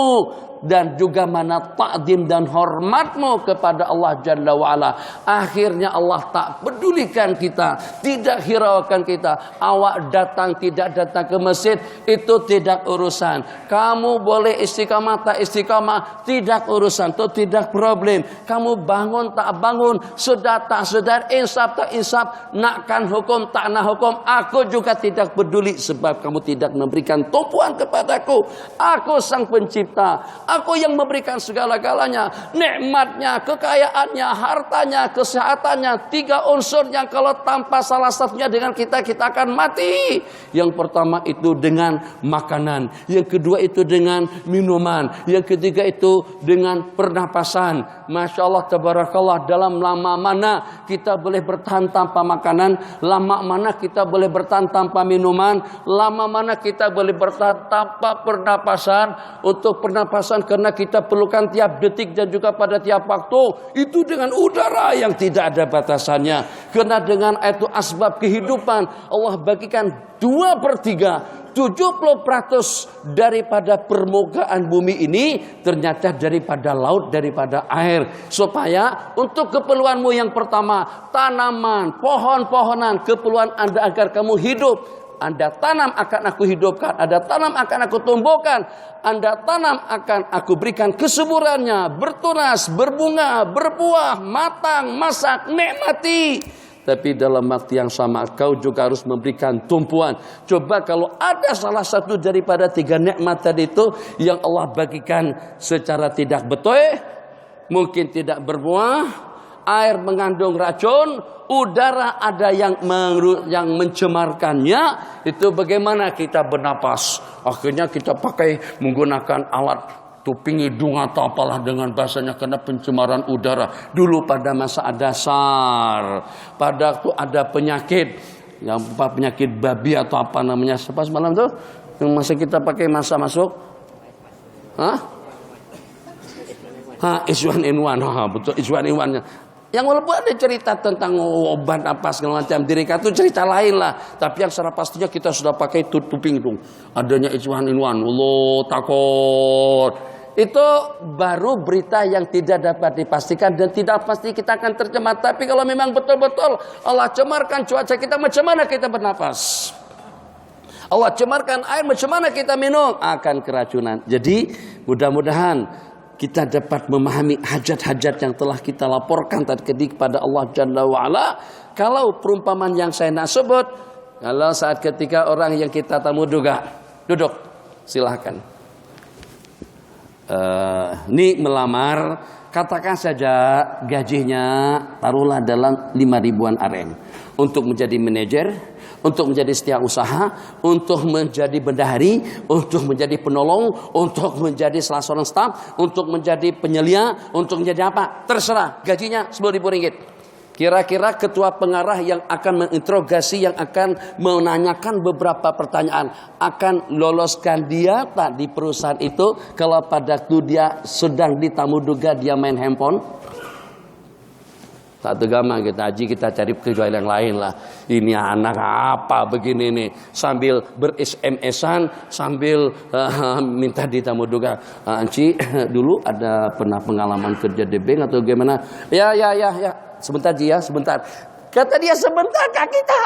[SPEAKER 1] Dan juga mana ta'zim dan hormatmu kepada Allah Jalla wa'ala. Akhirnya Allah tak pedulikan kita, tidak hiraukan kita. Awak datang tidak datang ke masjid, itu tidak urusan. Kamu boleh istiqamah tak istiqamah, tidak urusan, itu tidak problem. Kamu bangun tak bangun, sedar tak sedar, insaf tak insaf, nakkan hukum tak nak hukum, aku juga tidak peduli, sebab kamu tidak memberikan tumpuan kepadaku. Aku sang pencipta, aku yang memberikan segala-galanya, nikmatnya, kekayaannya, hartanya, kesehatannya, 3 unsur yang kalau tanpa salah satunya dengan kita akan mati. Yang pertama itu dengan makanan, yang kedua itu dengan minuman, yang ketiga itu dengan pernapasan. Masya Allah tabarakallah, dalam lama mana kita boleh bertahan tanpa makanan, lama mana kita boleh bertahan tanpa minuman, lama mana kita boleh bertahan tanpa pernapasan. Untuk pernapasan karena kita perlukan tiap detik dan juga pada tiap waktu, itu dengan udara yang tidak ada batasannya. Karena dengan itu asbab kehidupan, Allah bagikan 2/3, 70% daripada permukaan bumi ini ternyata daripada laut, daripada air. Supaya untuk keperluanmu yang pertama, tanaman, pohon-pohonan, keperluan Anda agar kamu hidup, Anda tanam akan aku hidupkan, Anda tanam akan aku tumbuhkan, Anda tanam akan aku berikan kesuburannya, bertunas, berbunga, berbuah, matang, masak, nikmati. Tapi dalam waktu yang sama kau juga harus memberikan tumpuan. Coba kalau ada salah satu daripada 3 nikmat tadi itu yang Allah bagikan secara tidak betul, mungkin tidak berbuah, air mengandung racun, udara ada yang mencemarkannya, itu bagaimana kita bernapas? Akhirnya kita pakai menggunakan alat tuping hidung atau apalah dengan bahasanya, karena pencemaran udara. Dulu pada masa ada SARS, pada waktu ada penyakit, yang penyakit babi atau apa namanya, pas malam tuh yang masa kita pakai masa masuk, H1N1, betul H1N1. Yang walaupun ada cerita tentang obat apa segala macam, direka itu cerita lain lah. Tapi yang secara pastinya kita sudah pakai tuping hidung. Adanya H1N1, Allah takut. Itu baru berita yang tidak dapat dipastikan dan tidak pasti kita akan tercemar. Tapi kalau memang betul-betul Allah cemarkan cuaca kita, macam mana kita bernapas? Allah cemarkan air, macam mana kita minum? Akan keracunan. Jadi mudah-mudahan kita dapat memahami hajat-hajat yang telah kita laporkan tadi kepada Allah Jalla wa'ala. Kalau perumpamaan yang saya nak sebut, kalau saat ketika orang yang kita tamu duduk, silahkan. Ini melamar, katakan saja gajinya taruhlah dalam 5.000-an RM. Untuk menjadi manajer, untuk menjadi setiausaha, untuk menjadi bendahari, untuk menjadi penolong, untuk menjadi salah seorang staf, untuk menjadi penyelia, untuk menjadi apa? Terserah, gajinya Rp10.000. Kira-kira ketua pengarah yang akan menginterogasi, yang akan menanyakan beberapa pertanyaan, akan loloskan dia tak di perusahaan itu kalau pada waktu dia sedang di tamu duga dia main handphone? Tak tergama kita haji, kita cari kerja yang lain lah. Ini anak apa begini nih, sambil ber-SMS-an, sambil minta di tamu duga. Anci dulu ada pernah pengalaman kerja di bank atau gimana? Ya. Sebentar Ji ya, sebentar. Kata dia sebentar kak kita.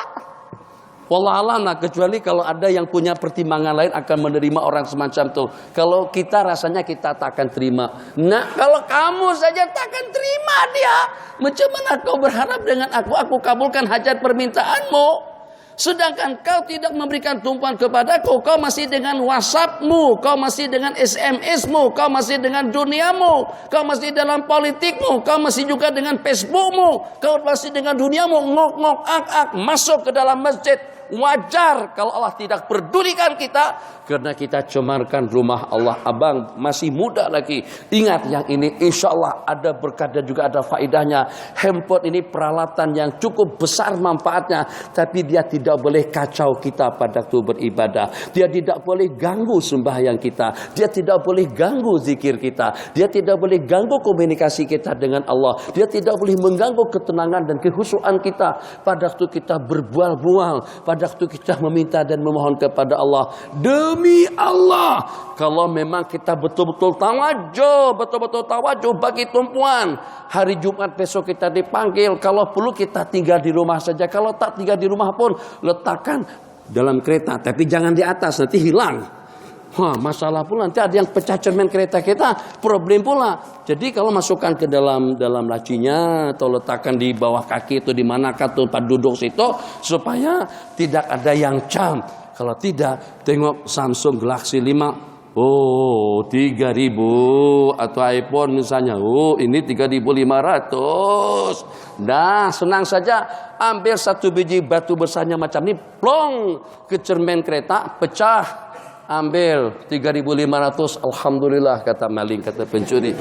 [SPEAKER 1] Wallahualam, nah, kecuali kalau ada yang punya pertimbangan lain akan menerima orang semacam itu. Kalau kita rasanya kita tak akan terima. Nah, kalau kamu saja tak akan terima dia, macam mana kau berharap dengan aku kabulkan hajat permintaanmu? Sedangkan kau tidak memberikan tumpuan kepadaku, kau masih dengan WhatsAppmu, kau masih dengan SMSmu, kau masih dengan duniamu, kau masih dalam politikmu, kau masih juga dengan Facebookmu, kau masih dengan duniamu, ngok-ngok, ak-ak, masuk ke dalam masjid. Wajar kalau Allah tidak pedulikan kita, karena kita cemarkan rumah Allah. Abang masih muda lagi, ingat yang ini insya Allah ada berkat dan juga ada faedahnya. Handphone ini peralatan yang cukup besar manfaatnya, tapi dia tidak boleh kacau kita pada waktu beribadah. Dia tidak boleh ganggu sembahyang kita, dia tidak boleh ganggu zikir kita, dia tidak boleh ganggu komunikasi kita dengan Allah, dia tidak boleh mengganggu ketenangan dan kehusuan kita pada waktu kita berbual-bual, pada waktu kita meminta dan memohon kepada Allah. Demi Allah, kalau memang kita betul-betul tawajuh bagi tumpuan, hari Jumat besok kita dipanggil, kalau perlu kita tinggal di rumah saja, kalau tak tinggal di rumah pun letakkan dalam kereta, tapi jangan di atas, nanti hilang. Wah, masalah pula, nanti ada yang pecah cermin kereta kita, problem pula. Jadi kalau masukkan ke dalam lacinya atau letakkan di bawah kaki itu di manakah tempat duduk situ, supaya tidak ada yang cam. Kalau tidak, tengok Samsung Galaxy 5, oh 3.000, atau iPhone misalnya, oh ini 3.500. Dah senang saja, ambil satu biji batu besarnya macam ini, plong ke cermin kereta, pecah. Ambil 3.500, alhamdulillah, kata maling, kata pencuri.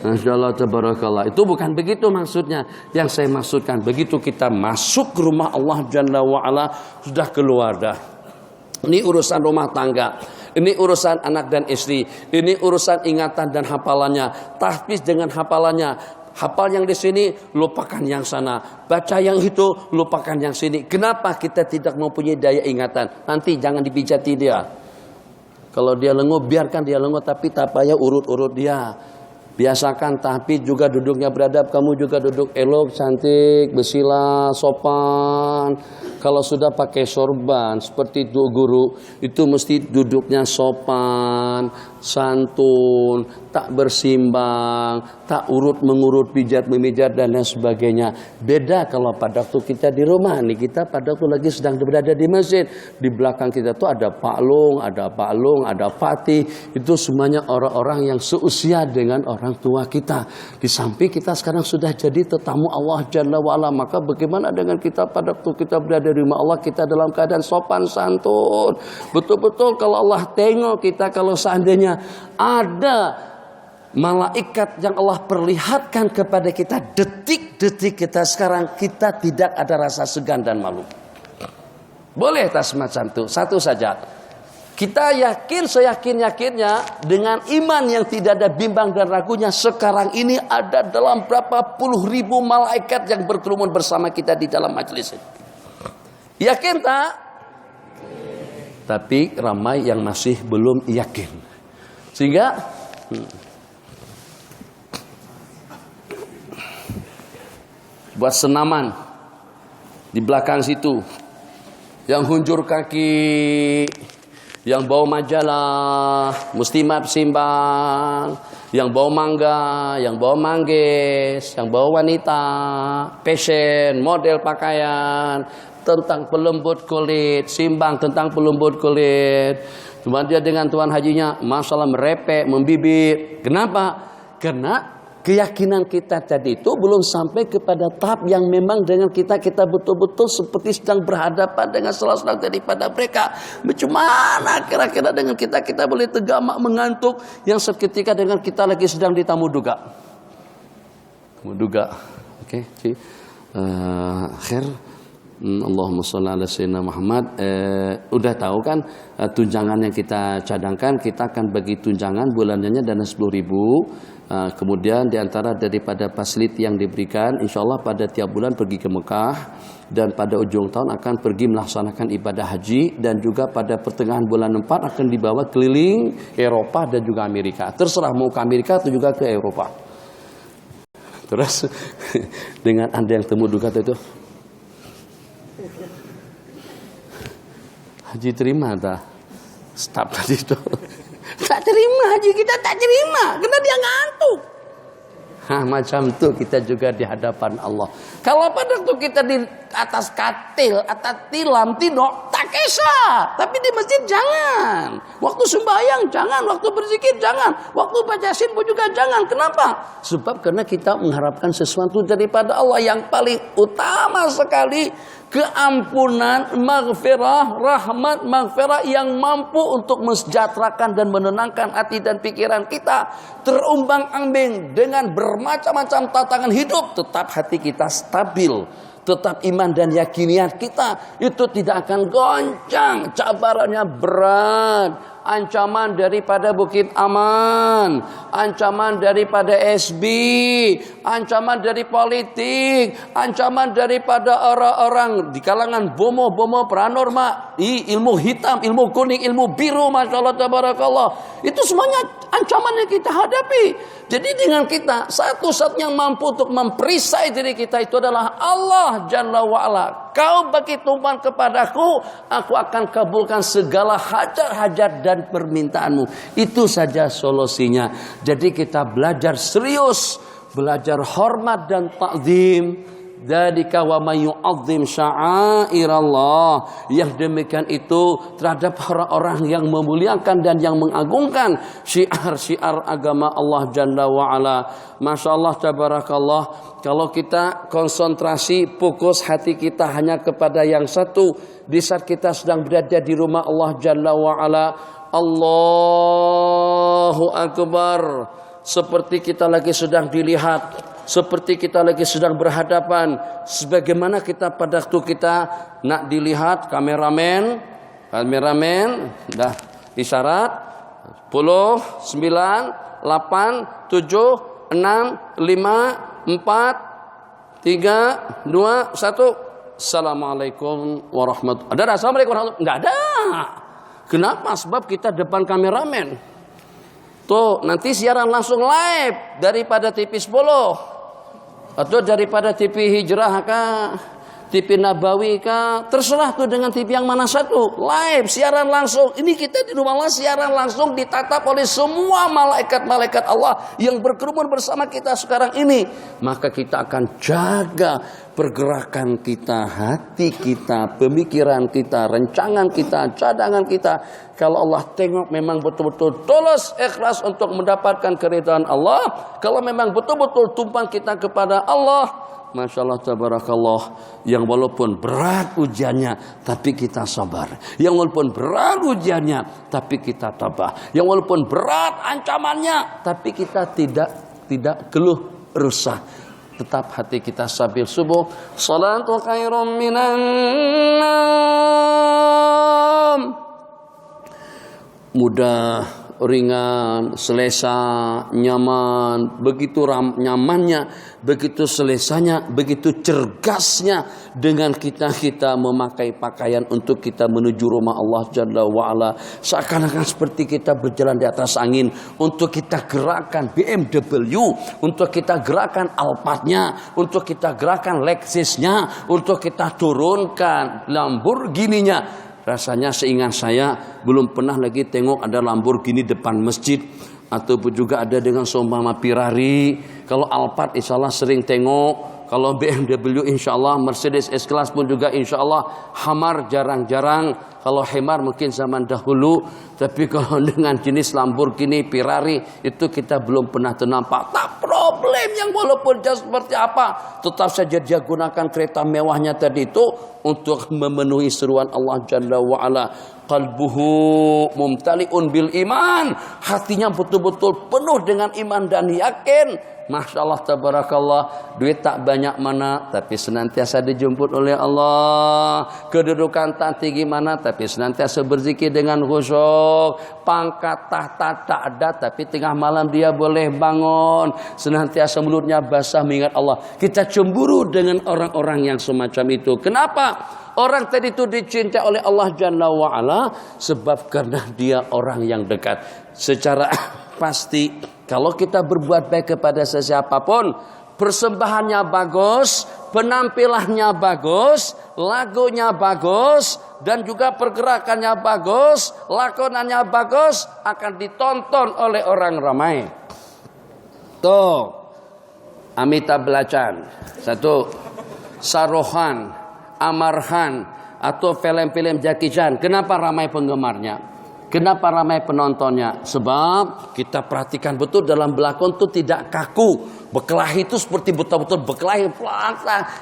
[SPEAKER 1] Masya Allah, tabarakallah. Itu bukan begitu maksudnya. Yang saya maksudkan, begitu kita masuk ke rumah Allah Jalla wa'ala, sudah keluar dah. Ini urusan rumah tangga, ini urusan anak dan istri, ini urusan ingatan dan hafalannya, tahfiz dengan hafalannya. Hafal yang di sini, lupakan yang sana. Baca yang itu, lupakan yang sini. Kenapa kita tidak mempunyai daya ingatan? Nanti jangan dipijati dia. Kalau dia lenguh, biarkan dia lenguh, tapi tak payah urut-urut dia. Biasakan tahfiz juga duduknya beradab, kamu juga duduk elok, cantik, bersila, sopan. Kalau sudah pakai sorban seperti itu guru, itu mesti duduknya sopan, santun, tak bersimbang, tak urut mengurut, pijat memijat dan lain sebagainya. Beda kalau pada waktu kita di rumah nih, kita pada waktu lagi sedang berada di masjid, di belakang kita tuh ada Pak Long, ada Fatih, itu semuanya orang-orang yang seusia dengan orang tua kita. Di samping kita sekarang sudah jadi tetamu Allah Jalla wa'ala, maka bagaimana dengan kita pada waktu kita berada di rumah Allah, kita dalam keadaan sopan santun. Betul-betul kalau Allah tengok kita, kalau seandainya ada malaikat yang Allah perlihatkan kepada kita detik-detik kita sekarang, kita tidak ada rasa segan dan malu. Boleh tak semacam itu? Satu saja, kita yakin seyakin-yakinnya dengan iman yang tidak ada bimbang dan ragunya, sekarang ini ada dalam berapa puluh ribu malaikat yang berkerumun bersama kita di dalam majelis ini. Yakin tak? Tapi ramai yang masih belum yakin. Sehingga buat senaman di belakang situ, yang hunjur kaki, yang bawa majalah, muslimat simbang, yang bawa mangga, yang bawa manggis, yang bawa wanita, fashion, model pakaian, tentang pelembut kulit, simbang tentang pelembut kulit. Cuma dia dengan tuan hajinya, masalah merepek, membibit. Kenapa? Karena keyakinan kita tadi itu belum sampai kepada tahap yang memang dengan kita betul-betul seperti sedang berhadapan dengan salah-salah daripada mereka. Bagaimana kira-kira dengan kita boleh tegamak mengantuk yang seketika dengan kita lagi sedang di tamu duga. Oke. Khair. Allahumma sholli ala sayyidina Muhammad. Udah tahu kan tunjangan yang kita cadangkan, kita akan bagi tunjangan bulanannya dana 10.000. Kemudian diantara daripada fasilitas yang diberikan, insya Allah pada tiap bulan pergi ke Mekah, dan pada ujung tahun akan pergi melaksanakan ibadah haji, dan juga pada pertengahan bulan 4 akan dibawa keliling Eropa dan juga Amerika. Terserah mau ke Amerika atau juga ke Eropa. Terus dengan Anda yang temu duka itu, Haji terima tak? Stop tadi itu. Tak terima haji kita, tak terima karena dia ngantuk. Macam tu kita juga di hadapan Allah. Kalau pada waktu kita di atas katil, atas tilam, tidur, tak kisah. Tapi di masjid jangan. Waktu sembahyang jangan, waktu berzikir jangan, waktu baca yasin pun juga jangan. Kenapa? Sebab karena kita mengharapkan sesuatu daripada Allah yang paling utama sekali. Keampunan, maghfirah, rahmat, maghfirah yang mampu untuk mensejahterakan dan menenangkan hati dan pikiran kita. Terumbang-ambing dengan bermacam-macam tantangan hidup, tetap hati kita stabil. Tetap iman dan yakiniat kita itu tidak akan goncang. Cabarannya berat. Ancaman daripada Bukit Aman, ancaman daripada SB, ancaman dari politik, ancaman daripada orang-orang di kalangan bomo-bomo paranormal, ilmu hitam, ilmu kuning, ilmu biru, Masya Allah, tabarakallah. Itu semuanya ancaman yang kita hadapi. Jadi dengan kita, satu-satunya yang mampu untuk memperisai diri kita itu adalah Allah Jalla wa'ala. Kau bagi tumpang kepadaku, aku akan kabulkan segala hajat-hajat dan permintaanmu. Itu saja solusinya. Jadi kita belajar serius, belajar hormat dan ta'zim. Dzalika wa may yu'azzim sya'airallah. Yang demikian itu terhadap orang-orang yang memuliakan dan yang mengagungkan syiar-syiar agama Allah Jalla wa ala. Masya Allah, tabarakallah. Kalau kita konsentrasi, fokus hati kita hanya kepada yang satu. Di saat kita sedang berada di rumah Allah Jalla wa ala, Allahu Akbar. Seperti kita lagi sedang dilihat, seperti kita lagi sedang berhadapan. Sebagaimana kita pada waktu kita nak dilihat, kameramen dah isyarat 10, 9, 8, 7, 6, 5, 4, 3, 2, 1. Assalamualaikum warahmatullahi wabarakatuh. Ada assalamualaikum warahmatullahi wabarakatuh? Enggak ada. Kenapa? Sebab kita depan kameramen. Tuh, nanti siaran langsung live daripada TV 10 atau daripada TV Hijrah kah, TV Nabawi kah, terserah tuh dengan TV yang mana satu. Live, siaran langsung. Ini kita di rumah Allah siaran langsung ditatap oleh semua malaikat-malaikat Allah yang berkerumun bersama kita sekarang ini. Maka kita akan jaga pergerakan kita, hati kita, pemikiran kita, rencangan kita, cadangan kita. Kalau Allah tengok memang betul-betul tulus, ikhlas untuk mendapatkan keridhaan Allah. Kalau memang betul-betul tumpang kita kepada Allah, Masya Allah, tabarakallah. Yang walaupun berat ujiannya, tapi kita sabar. Yang walaupun berat ujiannya, tapi kita tabah. Yang walaupun berat ancamannya, tapi kita tidak keluh resah. Tetap hati kita stabil. Subuh, salatu khairum minan nam. Mudah, ringan, selesa, nyaman, begitu nyamannya, begitu selesanya, begitu cergasnya dengan kita memakai pakaian untuk kita menuju rumah Allah Jalla wa'ala. Seakan-akan seperti kita berjalan di atas angin. Untuk kita gerakan BMW, untuk kita gerakan Alphardnya, untuk kita gerakan Lexusnya, untuk kita turunkan Lamborghini-nya. Rasanya seingat saya belum pernah lagi tengok ada Lamborghini depan masjid, ataupun juga ada dengan seumpama Ferrari. Kalau Alphard insya Allah sering tengok. Kalau BMW insya Allah, Mercedes S-Class pun juga insya Allah. Hummer jarang-jarang. Kalau Hummer mungkin zaman dahulu. Tapi kalau dengan jenis Lamborghini, Ferrari, itu kita belum pernah ternampak. Tak problem yang walaupun jauh seperti apa, tetap saja dia gunakan kereta mewahnya tadi itu untuk memenuhi seruan Allah Jalla wa'ala. Qalbuhu mumtali'un bil iman. Hatinya betul-betul penuh dengan iman dan yakin. Masya Allah, tabarakallah. Duit tak banyak mana, tapi senantiasa dijemput oleh Allah. Kedudukan tak tinggi mana, tapi senantiasa berzikir dengan khusyuk. Pangkat tahta tak ada, tapi tengah malam dia boleh bangun. Senantiasa mulutnya basah mengingat Allah. Kita cemburu dengan orang-orang yang semacam itu. Kenapa? Orang tadi itu dicintai oleh Allah Jalla wa'ala sebab karena dia orang yang dekat. Secara pasti kalau kita berbuat baik kepada sesiapapun, persembahannya bagus, penampilannya bagus, lagunya bagus, dan juga pergerakannya bagus, lakonannya bagus, akan ditonton oleh orang ramai. Tuh, Amitabh Bachchan, satu, Shahrukh, Amar Khan, atau film-film Jackie Chan. Kenapa ramai penggemarnya? Kenapa ramai penontonnya? Sebab kita perhatikan betul dalam belakon itu tidak kaku. Berkelahi itu seperti betul-betul berkelahi.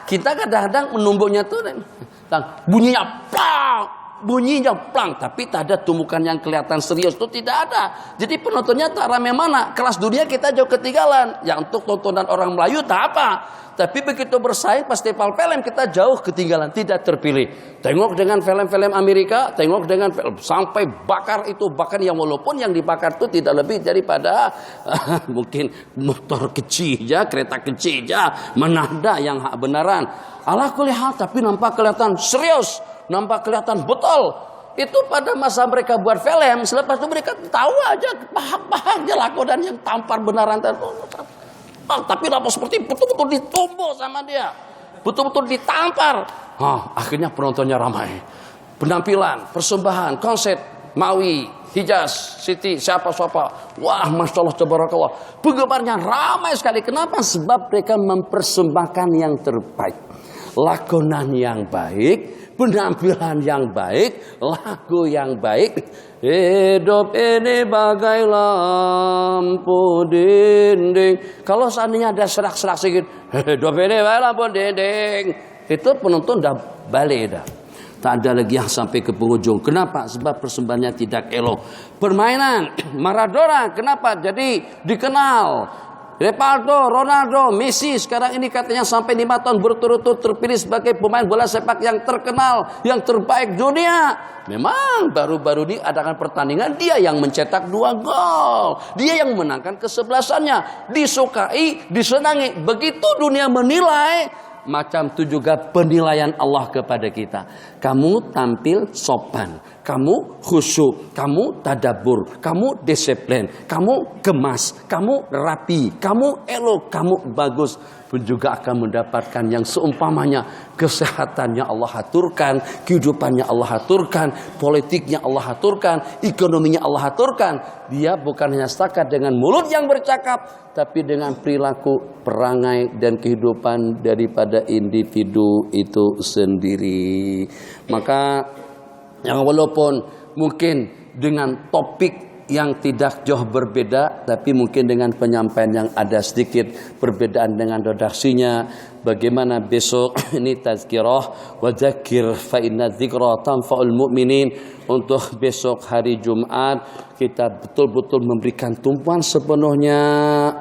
[SPEAKER 1] Kita kadang-kadang menumbuknya tuh bunyinya plang, bunyinya plang, tapi tak ada tumbukan yang kelihatan serius, itu tidak ada. Jadi penontonnya tak ramai mana. Kelas dunia kita jauh ketinggalan. Yang untuk tontonan orang Melayu tak apa. Tapi begitu bersaing festival film kita jauh ketinggalan, tidak terpilih. Tengok dengan film-film Amerika, tengok dengan film sampai bakar itu, bahkan yang walaupun yang dibakar itu tidak lebih daripada mungkin motor kecil aja, kereta kecil aja, menanda yang hak benaran. Ala kulli hal, tapi nampak kelihatan serius, nampak kelihatan betul. Itu pada masa mereka buat film, selepas itu mereka tahu aja paham aja lakonan yang tampar benaran. Tapi apa seperti betul-betul ditumbuh sama dia, betul-betul ditampar. Akhirnya penontonnya ramai. Penampilan, persembahan, konsep, Maui, Hijaz, Siti, siapa-siapa. Wah, Masya Allah, Tabarakallah. Penggemarnya ramai sekali. Kenapa? Sebab mereka mempersembahkan yang terbaik. Lakonan yang baik, penampilan yang baik, lagu yang baik. Hidup ini bagai lampu dinding. Kalau seandainya ada serak-serak sedikit, hidup ini bagai lampu dinding, itu penonton dah balik dah. Tak ada lagi yang sampai ke penghujung. Kenapa? Sebab persembahannya tidak elok. Permainan Maradona, kenapa jadi dikenal? Ronaldo, Messi sekarang ini katanya sampai 5 tahun berturut-turut terpilih sebagai pemain bola sepak yang terkenal, yang terbaik dunia. Memang baru-baru ini adakan pertandingan dia yang mencetak 2 gol, dia yang menangkan kesebelasannya, disukai, disenangi. Begitu dunia menilai. Macam itu juga penilaian Allah kepada kita. Kamu tampil sopan, kamu khusyuk, kamu tadabbur, kamu disiplin, kamu gemas, kamu rapi, kamu elok, kamu bagus, pun juga akan mendapatkan yang seumpamanya. Kesehatannya Allah aturkan, kehidupannya Allah aturkan, politiknya Allah aturkan, ekonominya Allah aturkan. Dia bukan hanya setakat dengan mulut yang bercakap, tapi dengan perilaku, perangai, dan kehidupan daripada individu itu sendiri. Maka yang walaupun mungkin dengan topik yang tidak jauh berbeda, tapi mungkin dengan penyampaian yang ada sedikit perbedaan dengan redaksinya. Bagaimana besok ini tazkirah wa dzakir fa inna dzikra tanfa'ul mu'minin. Untuk besok hari Jumat kita betul-betul memberikan tumpuan sepenuhnya.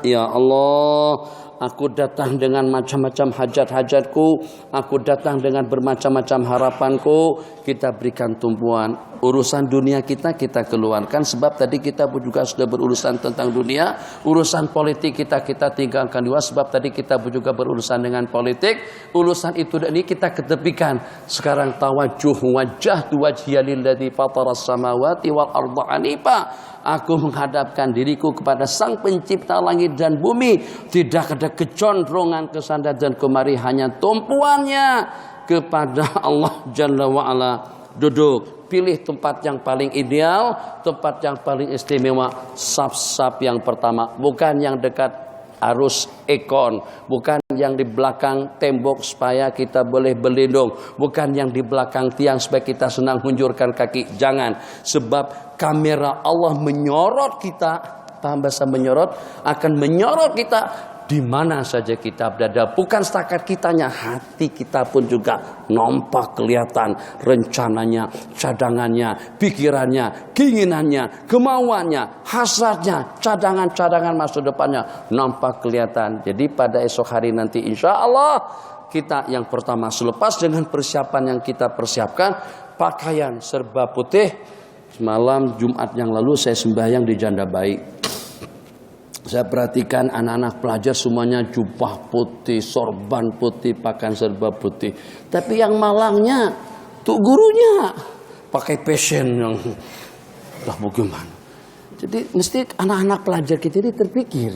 [SPEAKER 1] Ya Allah, aku datang dengan macam-macam hajat-hajatku, aku datang dengan bermacam-macam harapanku. Kita berikan tumpuan. Urusan dunia kita keluarkan, sebab tadi kita pun juga sudah berurusan tentang dunia. Urusan politik kita tinggalkan dua, sebab tadi kita pun juga berurusan dengan politik. Urusan itu dan ini kita ketepikan. Sekarang tawajuh wajah wajhiya lilladzi fataras samawati wal arda hanifa. Aku menghadapkan diriku kepada Sang Pencipta langit dan bumi. Tidak ada kecondrongan kesana dan kemari, hanya tumpuannya kepada Allah Jalla wa'ala. Duduk, pilih tempat yang paling ideal, tempat yang paling istimewa. Saf-saf yang pertama, bukan yang dekat arus ekon, bukan yang di belakang tembok supaya kita boleh berlindung, bukan yang di belakang tiang supaya kita senang hunjurkan kaki. Jangan, sebab kamera Allah menyorot kita. Paham bahasa menyorot? Akan menyorot kita di mana saja kita berada. Bukan setakat kitanya, hati kita pun juga nampak kelihatan rencananya, cadangannya, pikirannya, keinginannya, kemauannya, hasratnya, cadangan-cadangan masa depannya nampak kelihatan. Jadi pada esok hari nanti insya Allah kita yang pertama, selepas dengan persiapan yang kita persiapkan, pakaian serba putih. Semalam Jumat yang lalu saya sembahyang di Janda Baik. Saya perhatikan anak-anak pelajar semuanya jubah putih, sorban putih, pakaian serba putih. Tapi yang malangnya tuh gurunya pakai fashion yang lah bagaimana. Jadi mesti anak-anak pelajar kita ini terpikir.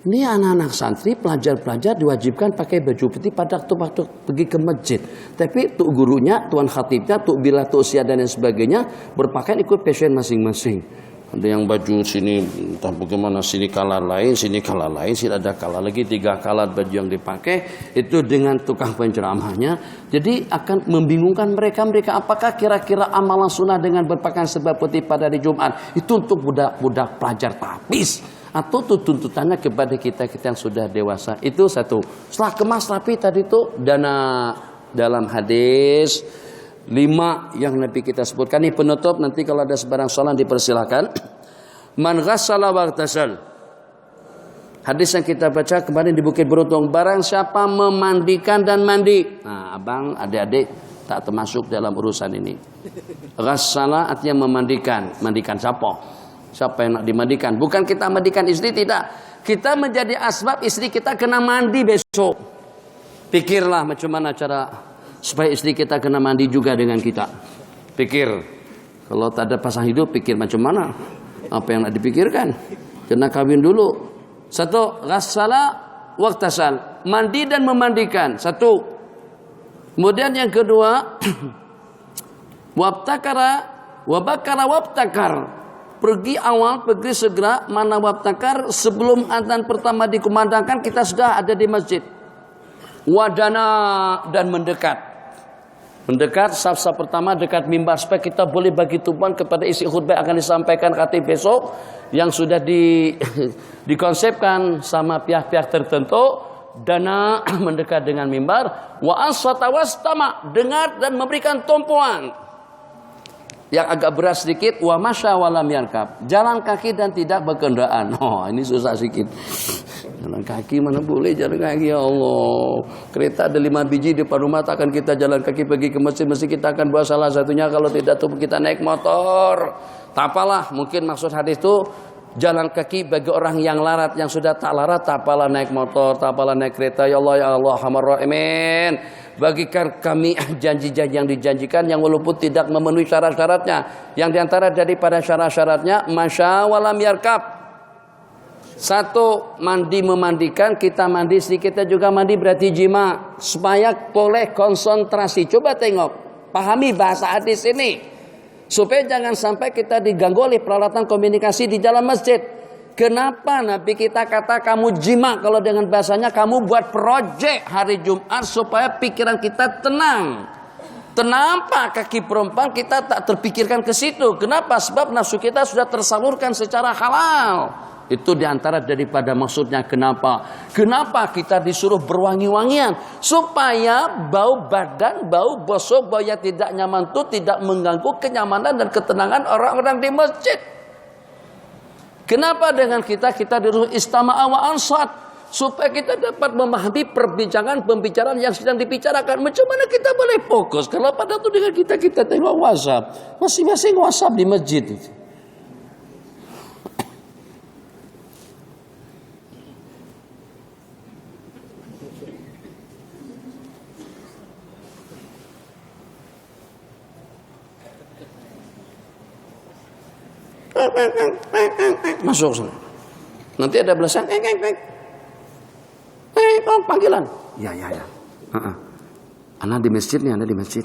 [SPEAKER 1] Ini anak-anak santri, pelajar-pelajar diwajibkan pakai baju putih pada waktu pergi ke masjid. Tapi tuh gurunya, tuan khatibnya, tuh bila tuh usia dan lain sebagainya berpakaian ikut fashion masing-masing. Ada yang baju sini entah bagaimana, sini kalah lain, sini kalah lain, sini ada kalah lagi, 3 kalah baju yang dipakai itu dengan tukang penceramahnya. Jadi akan membingungkan mereka apakah kira-kira amalan sunnah dengan berpakaian serba putih pada hari Jumat itu untuk budak-budak pelajar tapis atau tuntutannya kepada kita yang sudah dewasa. Itu satu. Setelah kemas rapi tadi itu dana dalam hadis 5 yang Nabi kita sebutkan. Ini penutup, nanti kalau ada sebarang soalan dipersilakan. Man ghassala waghtasal. Hadis yang kita baca kemarin di Bukit Beruntung, barang siapa memandikan dan mandi. Nah, abang, adik-adik tak termasuk dalam urusan ini. Ghassala artinya memandikan. Mandikan siapa? Siapa yang nak dimandikan? Bukan kita mandikan istri, tidak. Kita menjadi asbab istri kita kena mandi besok. Pikirlah macam mana cara supaya istri kita kena mandi juga dengan kita. Pikir. Kalau tak ada pasang hidup, pikir macam mana. Apa yang nak dipikirkan? Kena kawin dulu. 1. Ghassala waghtasal. Mandi dan memandikan. 1. Kemudian yang kedua, wabtakara wabakara wabtakar. Pergi awal, pergi segera. Mana wabtakar, sebelum adzan pertama dikumandangkan kita sudah ada di masjid. Wadana dan mendekat. Mendekat saf-saf pertama dekat mimbar supaya kita boleh bagi tumpuan kepada isi khutbah akan disampaikan khatib besok yang sudah dikonsepkan sama pihak-pihak tertentu. Dana mendekat dengan mimbar. Wa ansata wastama, dengar dan memberikan tumpuan. Yang agak berat sedikit, wa masya walam yarkab, jalan kaki dan tidak berkendaraan. Oh, ini susah sedikit. Jalan kaki mana boleh jalan kaki, ya Allah. Kereta ada 5 biji di depan rumah, takkan kita jalan kaki pergi ke masjid, mesti kita akan buat salah satunya. Kalau tidak tuh kita naik motor. Tak apalah, mungkin maksud hadis itu jalan kaki bagi orang yang larat, yang sudah tak larat, tak apalah naik motor, tak apalah naik kereta. Ya Allah, ya Allah, Arhamar Rahimin. Bagikan kami janji-janji yang dijanjikan yang walaupun tidak memenuhi syarat-syaratnya. Yang diantara daripada syarat-syaratnya masya walam yarkab. 1. Mandi memandikan, kita mandi sedikit, kita juga mandi berarti jima. Supaya boleh konsentrasi. Coba tengok, pahami bahasa hadis ini. Supaya jangan sampai kita diganggu oleh peralatan komunikasi di dalam masjid. Kenapa Nabi kita kata kamu jima? Kalau dengan bahasanya kamu buat projek hari Jumat supaya pikiran kita tenang. Kenapa kaki perempuan kita tak terpikirkan ke situ? Kenapa? Sebab nafsu kita sudah tersalurkan secara halal. Itu diantara daripada maksudnya kenapa. Kenapa kita disuruh berwangi-wangian? Supaya bau badan, bau bosok, bau yang tidak nyaman itu tidak mengganggu kenyamanan dan ketenangan orang-orang di masjid. Kenapa dengan kita disuruh istama'a wa ansat, supaya kita dapat memahami pembicaraan yang sedang dibicarakan. Macam mana kita boleh fokus kalau pada itu dengan kita tengok WhatsApp, masing-masing WhatsApp di masjid. Masuk sana. Nanti ada belasan panggilan. Ya. Anak di masjid nih, Anda di masjid.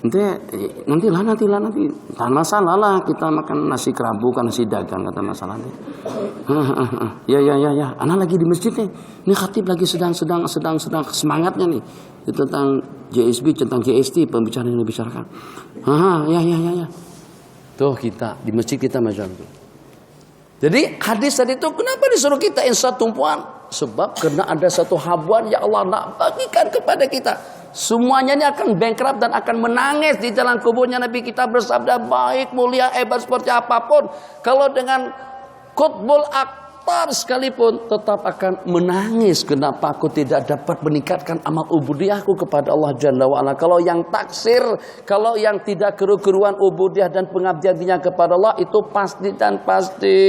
[SPEAKER 1] Nanti. Tak masalah lah kita makan nasi kerabu kan nasi dagang, kata masalah nih. Ya. Anak lagi di masjid nih. Ini khatib lagi sedang semangatnya nih. Itu tentang JSB, tentang JST pembicaraan yang dibicarakan. Ya. Tuh kita di masjid kita macam itu. Jadi hadis tadi itu kenapa disuruh kita insat tumpuan? Sebab karena ada satu habuan yang Allah nak bagikan kepada kita. Semuanya ini akan bankrupt dan akan menangis di jalan kuburnya. Nabi kita bersabda, baik, mulia, hebat seperti apapun, kalau dengan qutbul aktar sekalipun tetap akan menangis. Kenapa aku tidak dapat meningkatkan amal ubudiyahku kepada Allah Jalla wa'ala. Kalau yang taksir, kalau yang tidak keru-keruan ubudiyah dan pengabdiannya kepada Allah, itu pasti dan pasti.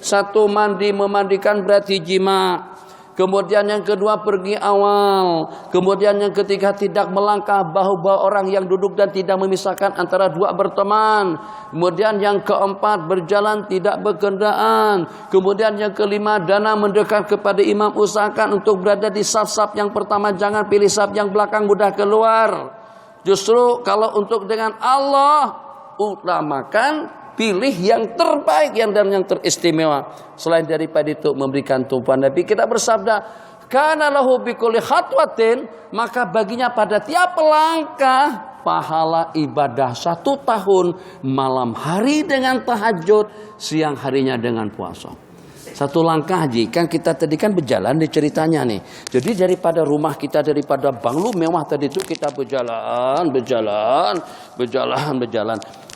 [SPEAKER 1] 1. Mandi memandikan berarti jima. Kemudian yang kedua pergi awal. Kemudian yang ketiga tidak melangkah bahu-bahu orang yang duduk dan tidak memisahkan antara dua berteman. Kemudian yang keempat berjalan tidak berkendaraan. Kemudian yang kelima dana mendekat kepada imam, usahakan untuk berada di saf-saf yang pertama, jangan pilih saf yang belakang mudah keluar. Justru kalau untuk dengan Allah utamakan pilih yang terbaik dan yang teristimewa. Selain daripada itu memberikan tumpuan Nabi kita bersabda, kana lahu bikulli khatwatin, maka baginya pada tiap langkah pahala ibadah 1 tahun, malam hari dengan tahajud, siang harinya dengan puasa. 1 langkah haji, kan kita tadi kan berjalan di ceritanya nih. Jadi daripada rumah kita, daripada banglo mewah tadi itu kita berjalan.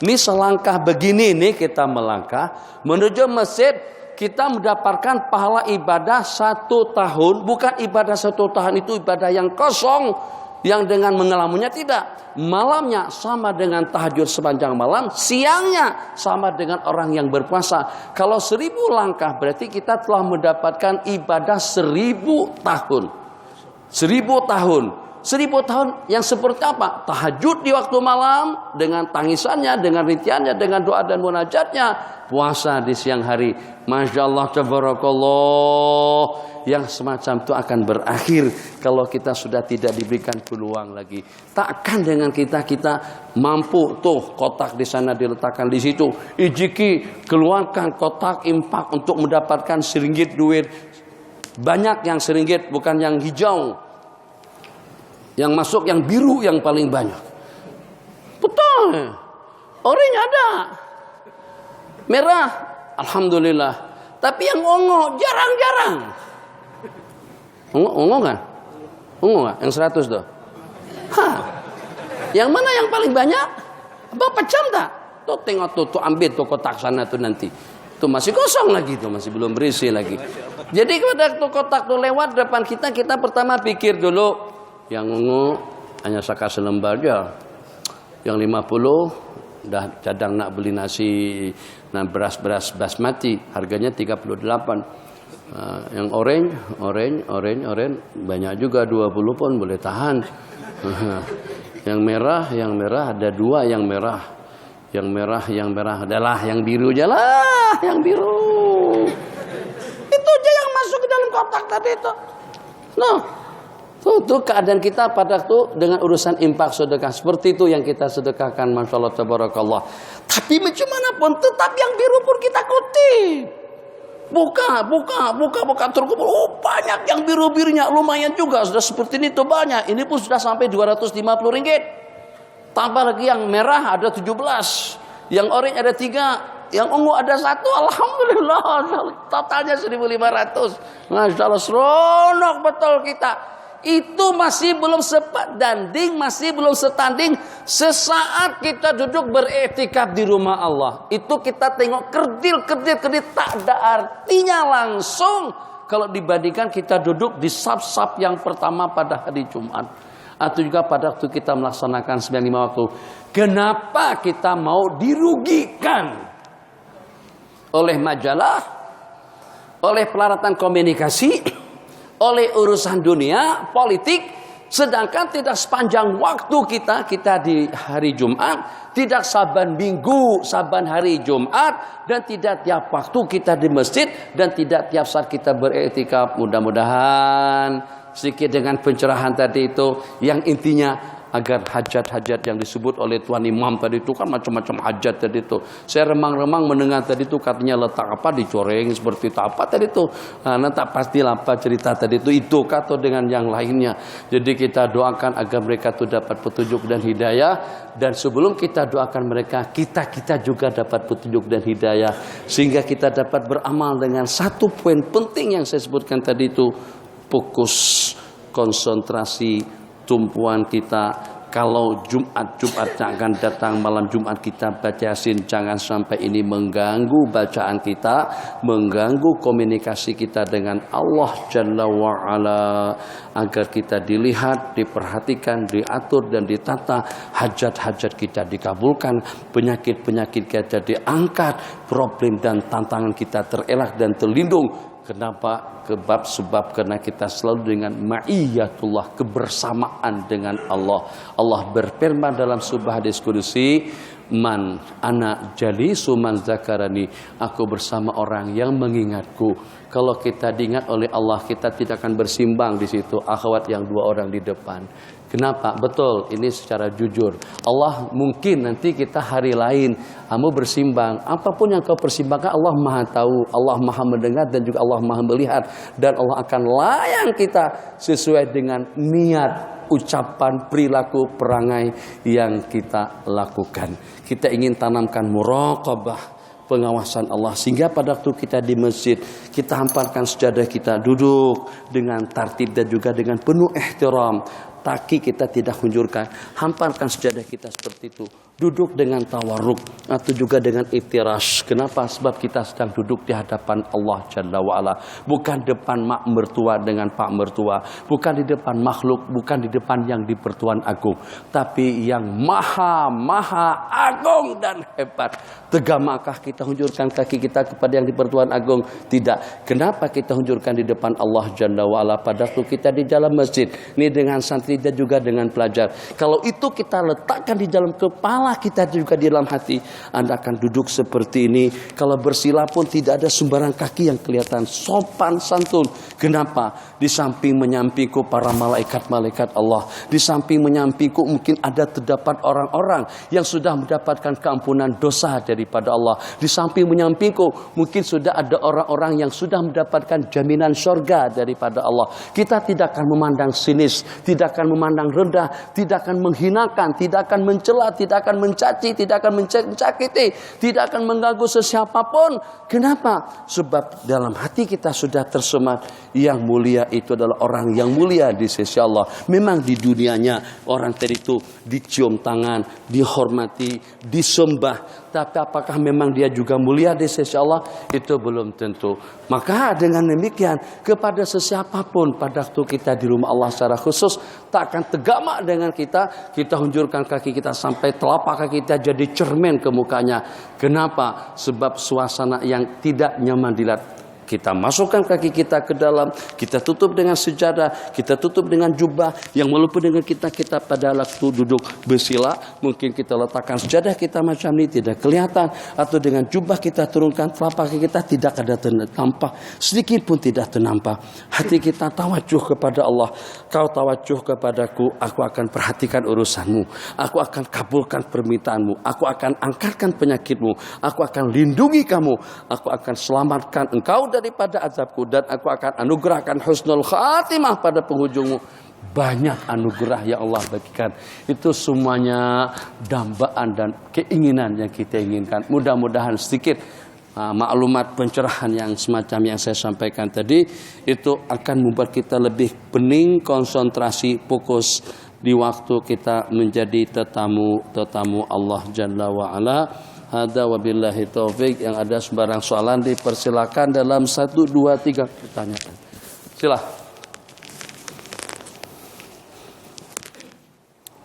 [SPEAKER 1] Ini selangkah begini nih kita melangkah menuju masjid, kita mendapatkan pahala ibadah 1 tahun. Bukan ibadah 1 tahun itu ibadah yang kosong, yang dengan mengelamunnya tidak. Malamnya sama dengan tahajud sepanjang malam, siangnya sama dengan orang yang berpuasa. Kalau 1000 langkah berarti kita telah mendapatkan ibadah 1000 tahun. 1000 tahun. 1000 tahun yang seperti apa? Tahajud di waktu malam dengan tangisannya, dengan rintiannya, dengan doa dan munajatnya. Puasa di siang hari. Masya Allah, tabarakallah. Yang semacam itu akan berakhir kalau kita sudah tidak diberikan peluang lagi. Takkan dengan kita mampu tuh kotak di sana diletakkan di situ. Ijiki keluarkan kotak infak untuk mendapatkan seringgit duit. Banyak yang seringgit, bukan yang hijau. Yang masuk yang biru yang paling banyak. Betul. Oranye ada. Merah, alhamdulillah. Tapi yang ungu jarang-jarang. Ungu kan? Ungu kan? Yang 100 tuh. Yang mana yang paling banyak? Bapak pecam tak? Tuh tengok tuh ambil tuh kotak sana tuh nanti. Tuh masih kosong lagi tuh, masih belum berisi lagi. Jadi pada tuh kotak tuh lewat depan kita pertama pikir dulu. Yang ungu hanya saka selembar aja. Yang 50 dah cadang nak beli nasi, beras basmati, harganya 38. Yang orange banyak juga 20 pun boleh tahan. Yang merah ada 2 yang merah. Yang merah adalah yang biru aja lah, yang biru. Itu aja yang masuk ke dalam kotak tadi itu. Tuh keadaan kita pada tuh dengan urusan infak sedekah seperti itu yang kita sedekahkan, masya Allah tabarakallah. Tapi macam mana pun tetap yang biru pun kita kutip. Buka terkumpul. Oh banyak yang biru-birunya, lumayan juga sudah seperti ini tuh banyak. Ini pun sudah sampai 250 ringgit. Tambah lagi yang merah ada 17, yang orange ada 3, yang ungu ada 1. Alhamdulillah totalnya 1.500. Masya Allah seronok betul kita. Itu masih belum sebanding, masih belum setanding sesaat kita duduk beriktikaf di rumah Allah. Itu kita tengok kerdil tak ada artinya langsung kalau dibandingkan kita duduk di saf-saf yang pertama pada hari Jumat. Atau juga pada waktu kita melaksanakan 95 waktu. Kenapa kita mau dirugikan oleh majalah, oleh peralatan komunikasi, oleh urusan dunia, politik, sedangkan tidak sepanjang waktu kita di hari Jumat, tidak saban minggu, saban hari Jumat, dan tidak tiap waktu kita di masjid, dan tidak tiap saat kita beriktikaf. Mudah-mudahan sedikit dengan pencerahan tadi itu, yang intinya agar hajat-hajat yang disebut oleh Tuan Imam tadi itu kan macam-macam hajat tadi itu. Saya remang-remang mendengar tadi itu katanya letak apa dicoreng seperti itu apa tadi itu. Nah, tak pasti apa cerita tadi itu atau dengan yang lainnya. Jadi kita doakan agar mereka itu dapat petunjuk dan hidayah, dan sebelum kita doakan mereka, kita juga dapat petunjuk dan hidayah sehingga kita dapat beramal dengan satu poin penting yang saya sebutkan tadi itu, fokus, konsentrasi, tumpuan kita. Kalau Jumat yang akan datang, malam Jumat kita baca Yasin, jangan sampai ini mengganggu bacaan kita, mengganggu komunikasi kita dengan Allah Jalla wa'ala, agar kita dilihat, diperhatikan, diatur dan ditata, hajat-hajat kita dikabulkan, penyakit-penyakit kita diangkat, problem dan tantangan kita terelak dan terlindung. Kenapa? Sebab karena kita selalu dengan ma'iyatullah, kebersamaan dengan Allah. Allah berfirman dalam sebuah hadis qudsi, man ana jalisu man zakarani, aku bersama orang yang mengingatku. Kalau kita diingat oleh Allah, kita tidak akan bersimbang di situ akhwat yang dua orang di depan. Kenapa? Betul, ini secara jujur. Allah mungkin nanti kita hari lain kamu bersimbang. Apapun yang kau persimbangkan, Allah Maha tahu, Allah Maha mendengar, dan juga Allah Maha melihat. Dan Allah akan layang kita sesuai dengan niat, ucapan, perilaku, perangai yang kita lakukan. Kita ingin tanamkan muraqabah, pengawasan Allah, sehingga pada waktu kita di masjid, kita hamparkan sejadah kita, duduk dengan tertib dan juga dengan penuh ihtiram. Kaki kita tidak hunjurkan, hamparkan sejadah kita seperti itu. Duduk dengan tawarruk atau juga dengan iftirash. Kenapa? Sebab kita sedang duduk di hadapan Allah Jalla wa'ala. Bukan depan mak mertua dengan pak mertua. Bukan di depan makhluk, bukan di depan yang di-Pertuan Agung. Tapi yang maha agung dan hebat. Tegamakah kita hunjurkan kaki kita kepada yang di-Pertuan Agung? Tidak. Kenapa kita hunjurkan di depan Allah Jalla wa'ala pada waktu kita di dalam masjid? Ini dengan santri dan juga dengan pelajar. Kalau itu kita letakkan di dalam kepala kita juga di dalam hati, Anda akan duduk seperti ini. Kalau bersila pun tidak ada sembarang kaki yang kelihatan, sopan santun. Kenapa? Di samping menyampingku para malaikat-malaikat Allah. Di samping menyampingku mungkin ada terdapat orang-orang yang sudah mendapatkan keampunan dosa daripada Allah. Di samping menyampingku mungkin sudah ada orang-orang yang sudah mendapatkan jaminan surga daripada Allah. Kita tidak akan memandang sinis, tidak akan memandang rendah, tidak akan menghinakan, tidak akan mencela, tidak akan mencaci, tidak akan mencakiti, tidak akan mengganggu sesiapapun. Kenapa? Sebab dalam hati kita sudah tersemat, yang mulia itu adalah orang yang mulia di sisi Allah. Memang di dunianya orang tadi itu dicium tangan, dihormati, disembah, tapi apakah memang dia juga mulia di sisi Allah? Itu belum tentu. Maka dengan demikian, kepada sesiapapun pada waktu kita di rumah Allah secara khusus, tak akan tegamak dengan kita. Kita hunjurkan kaki kita sampai telapak kaki kita jadi cermin ke mukanya. Kenapa? Sebab suasana yang tidak nyaman dilihat. Kita masukkan kaki kita ke dalam, kita tutup dengan sejadah, kita tutup dengan jubah, yang walaupun dengan kita pada waktu duduk bersila, mungkin kita letakkan sejadah kita macam ini tidak kelihatan, atau dengan jubah kita turunkan telapak kaki kita tidak ada ternampak, sedikit pun tidak ternampak. Hati kita tawajuh kepada Allah. Kau tawajuh kepadaku, aku akan perhatikan urusanmu, aku akan kabulkan permintaanmu, aku akan angkatkan penyakitmu, aku akan lindungi kamu, aku akan selamatkan engkau daripada azabku, dan aku akan anugerahkan husnul khatimah pada penghujungmu. Banyak anugerah yang Allah bagikan. Itu semuanya dambaan dan keinginan yang kita inginkan. Mudah-mudahan sedikit maklumat pencerahan yang semacam yang saya sampaikan tadi itu akan membuat kita lebih pening, konsentrasi, fokus di waktu kita menjadi tetamu Allah Jalla wa'ala. Hada wabillahi taufik. Yang ada sembarang soalan dipersilakan dalam 1, 2, 3 pertanyaan. Silah.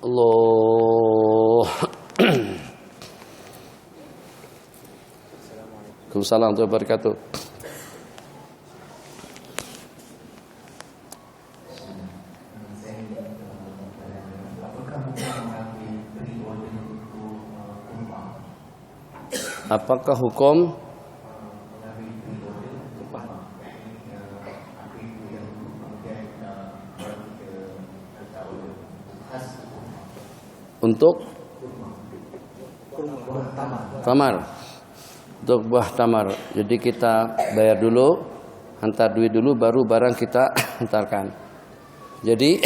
[SPEAKER 1] Allah. Waalaikumsalam warahmatullahi wabarakatuh. Apakah hukum untuk tamar? Untuk buah tamar. Jadi kita bayar dulu, hantar duit dulu, baru barang kita hantarkan. Jadi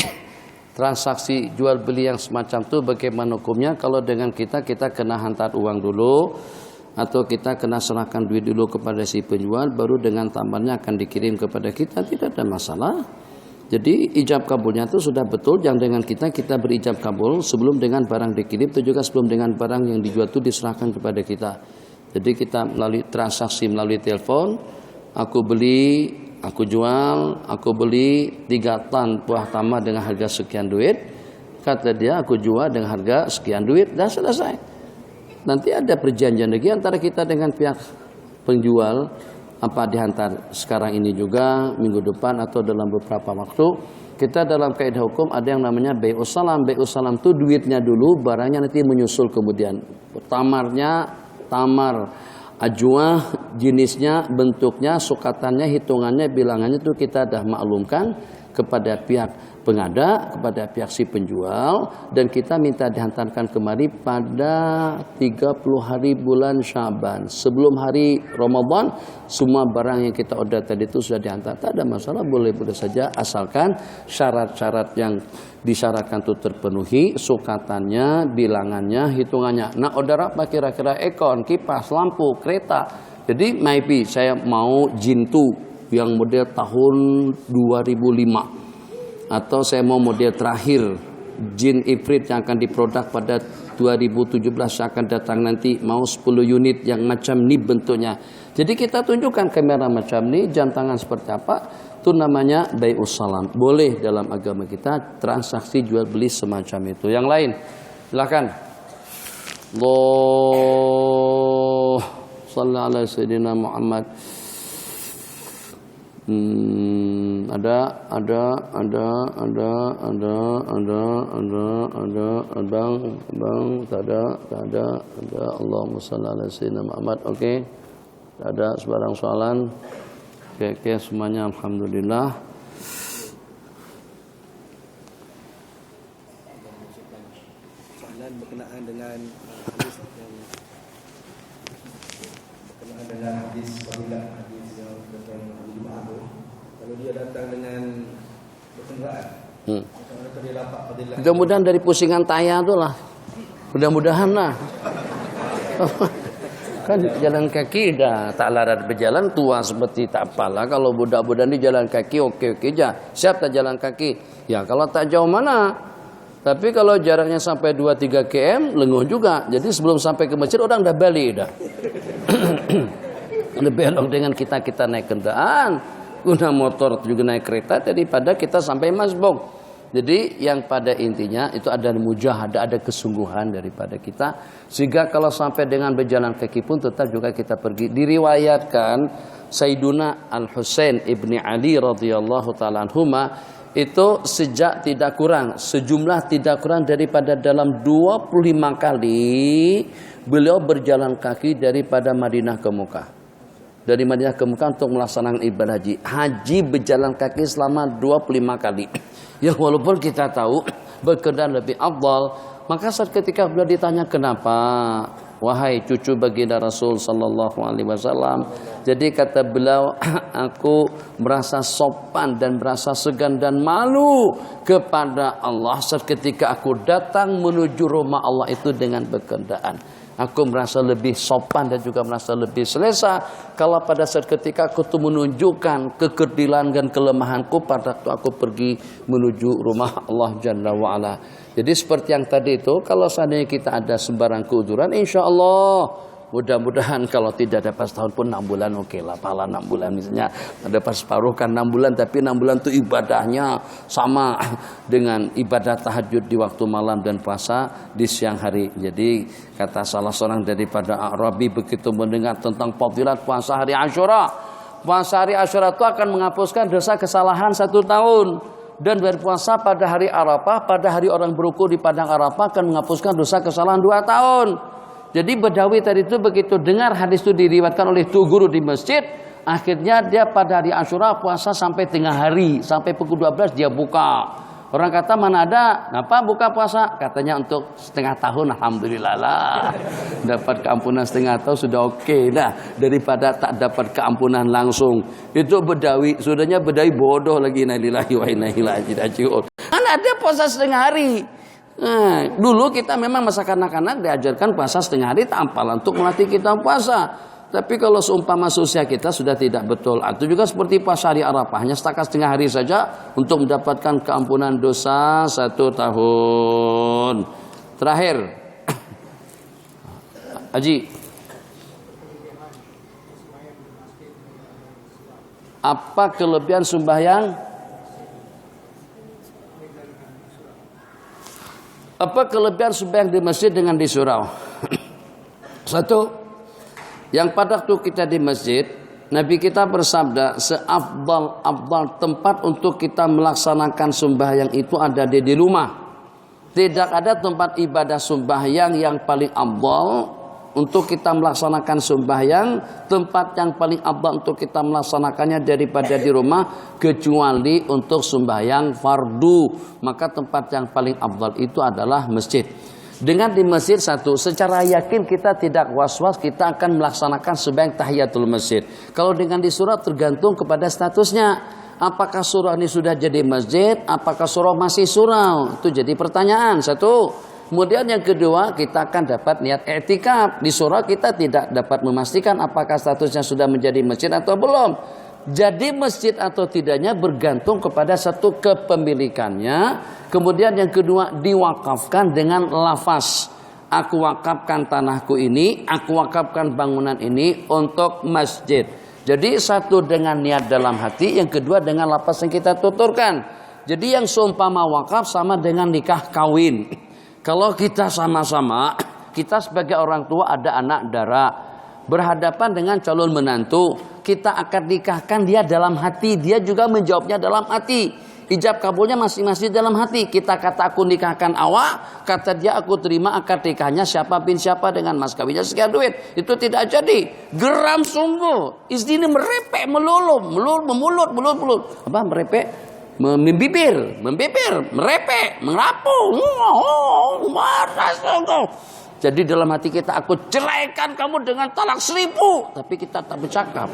[SPEAKER 1] transaksi jual beli yang semacam itu bagaimana hukumnya? Kalau dengan kita kena hantar uang dulu, atau kita kena serahkan duit dulu kepada si penjual, baru dengan tamarnya akan dikirim kepada kita, tidak ada masalah. Jadi ijab kabulnya itu sudah betul. Yang dengan kita berijab kabul sebelum dengan barang dikirim, itu juga sebelum dengan barang yang dijual itu diserahkan kepada kita. Jadi kita melalui transaksi melalui telepon, aku beli, aku jual, aku beli 3 ton buah tamar dengan harga sekian duit. Kata dia aku jual dengan harga sekian duit, dan selesai. Nanti ada perjanjian lagi antara kita dengan pihak penjual. apa dihantar sekarang ini juga, minggu depan atau dalam beberapa waktu. Kita dalam kaidah hukum ada yang namanya bai'us salam. Bai'us salam itu duitnya dulu, barangnya nanti menyusul kemudian. Tamarnya, tamar ajwa, jenisnya, bentuknya, sukatannya, hitungannya, bilangannya itu kita dah maklumkan kepada pihak pengada, kepada pihak si penjual, dan kita minta dihantarkan kemari pada 30 hari bulan Syaban. Sebelum hari Ramadan, semua barang yang kita order tadi itu sudah dihantar. Tak ada masalah, boleh-boleh saja asalkan syarat-syarat yang disyaratkan itu terpenuhi, sukatannya, bilangannya, hitungannya. Nah, order apa kira-kira? Ekon, kipas, lampu, kereta. Jadi maybe saya mau Jintu yang model tahun 2005. Atau saya mau model terakhir Jin Ifrit yang akan diproduk pada 2017 yang akan datang nanti, mau 10 unit yang macam ni bentuknya. Jadi kita tunjukkan kamera macam ni, jam tangan seperti apa, itu namanya bai'us salam. Boleh dalam agama kita transaksi jual beli semacam itu. Yang lain silakan. Allah salli ala sayyidina Muhammad. Ada, bang, tak ada. Allahumma shalli ala sayyidina Muhammad. Oke. Tak ada sebarang soalan. Oke, semuanya alhamdulillah.
[SPEAKER 2] Soalan berkenaan dengan hadis fadilah, hadis yang tentang Jumaat tu. Kalau dia datang dengan berkendaraan, macam dia dapat fadilah.
[SPEAKER 1] Mudah-mudahan dari pusingan taya tu lah. Mudah-mudahan lah. Kan jalan kaki dah tak larat berjalan, tua seperti tak apalah. Kalau budak-budak ni jalan kaki oke aja. Siap tak jalan kaki? Ya kalau tak jauh mana. Tapi kalau jaraknya sampai 2-3 km lenguh juga. Jadi sebelum sampai ke masjid orang dah balik dah. Lebih elok dengan kita naik kendaraan, guna motor juga naik kereta daripada kita sampai masbuk. Jadi yang pada intinya itu ada mujahadah, ada kesungguhan daripada kita, sehingga kalau sampai dengan berjalan kaki pun tetap juga kita pergi. Diriwayatkan Sayyiduna Al-Husain ibni Ali radhiyallahu ta'ala anhuma itu sejumlah tidak kurang daripada dalam 25 kali beliau berjalan kaki daripada Madinah ke Mekah. Dari Madinah ke Mekah untuk melaksanakan ibadah haji. Haji berjalan kaki selama 25 kali. Ya walaupun kita tahu berkendaraan lebih afdal, maka saat ketika beliau ditanya kenapa, wahai cucu baginda Rasul sallallahu alaihi wasallam, jadi kata beliau, aku merasa sopan dan merasa segan dan malu kepada Allah saat ketika aku datang menuju rumah Allah itu dengan berkendaraan. Aku merasa lebih sopan dan juga merasa lebih selesa kalau pada saat ketika aku tuh menunjukkan kekerdilan dan kelemahanku pada waktu aku pergi menuju rumah Allah Jalla wa'ala. Jadi seperti yang tadi itu, kalau seandainya kita ada sembarang keuzuran, insya Allah mudah-mudahan kalau tidak dapat setahun pun 6 bulan oke lah, pahala 6 bulan misalnya. Dapat separuh kan 6 bulan, tapi 6 bulan itu ibadahnya sama dengan ibadah tahajud di waktu malam dan puasa di siang hari. Jadi kata salah seorang daripada Arabi begitu mendengar tentang fadilat puasa hari Asyura, puasa hari Asyura itu akan menghapuskan dosa kesalahan 1 tahun. Dan berpuasa pada hari Arafah, pada hari orang berukul di padang Arafah akan menghapuskan dosa kesalahan 2 tahun. Jadi Badawi tadi itu begitu dengar hadis itu diriwayatkan oleh tu guru di masjid, akhirnya dia pada hari Asyura puasa sampai tengah hari, sampai pukul 12 dia buka. Orang kata mana ada, kenapa buka puasa? Katanya untuk setengah tahun, alhamdulillah lah. Dapat keampunan setengah tahun sudah oke lah, daripada tak dapat keampunan langsung. Itu Badawi, sudahnya Badawi bodoh lagi, inna lillahi wa inna ilaihi raji'un. Kan ada puasa setengah hari. Nah, dulu kita memang masa kanak-kanak diajarkan puasa setengah hari tak apalah untuk melatih kita puasa. Tapi kalau seumpama usia kita sudah tidak betul, itu juga seperti puasa hari Arafah, hanya setakat setengah hari saja untuk mendapatkan keampunan dosa 1 tahun. Terakhir, Haji, apa kelebihan sembahyang? Apa kelebihan sembahyang di masjid dengan di surau? Satu, yang pada waktu kita di masjid Nabi kita bersabda, seafdal tempat untuk kita melaksanakan sembahyang itu ada di rumah. Tidak ada tempat ibadah sembahyang yang paling afdal untuk kita melaksanakan sembahyang, tempat yang paling afdal untuk kita melaksanakannya daripada di rumah, kecuali untuk sembahyang fardu. Maka tempat yang paling afdal itu adalah masjid. Dengan di masjid satu, secara yakin kita tidak was-was kita akan melaksanakan sembahyang tahiyatul masjid. Kalau dengan di surau tergantung kepada statusnya. Apakah surau ini sudah jadi masjid? Apakah surau masih surau? Itu jadi pertanyaan satu. Kemudian yang kedua, kita akan dapat niat i'tikaf. Di surau kita tidak dapat memastikan apakah statusnya sudah menjadi masjid atau belum. Jadi masjid atau tidaknya bergantung kepada satu kepemilikannya. Kemudian yang kedua, diwakafkan dengan lafaz, aku wakafkan tanahku ini, aku wakafkan bangunan ini untuk masjid. Jadi satu dengan niat dalam hati, yang kedua dengan lafaz yang kita tuturkan. Jadi yang seumpama wakaf sama dengan nikah kawin. Kalau kita sama-sama, kita sebagai orang tua ada anak dara, berhadapan dengan calon menantu, kita akan nikahkan dia dalam hati, dia juga menjawabnya dalam hati. Ijab kabulnya masing-masing dalam hati. Kita kata aku nikahkan awak, kata dia aku terima akad nikahnya siapa bin siapa dengan mas kawinnya sekian duit. Itu tidak jadi. Geram sungguh. Istri ini merepek melulu, memulut. Apa merepek? Membibir, merepek, merapu. Marah sungguh. Jadi dalam hati kita, aku ceraikan kamu dengan talak 1000. Tapi kita tak bercakap.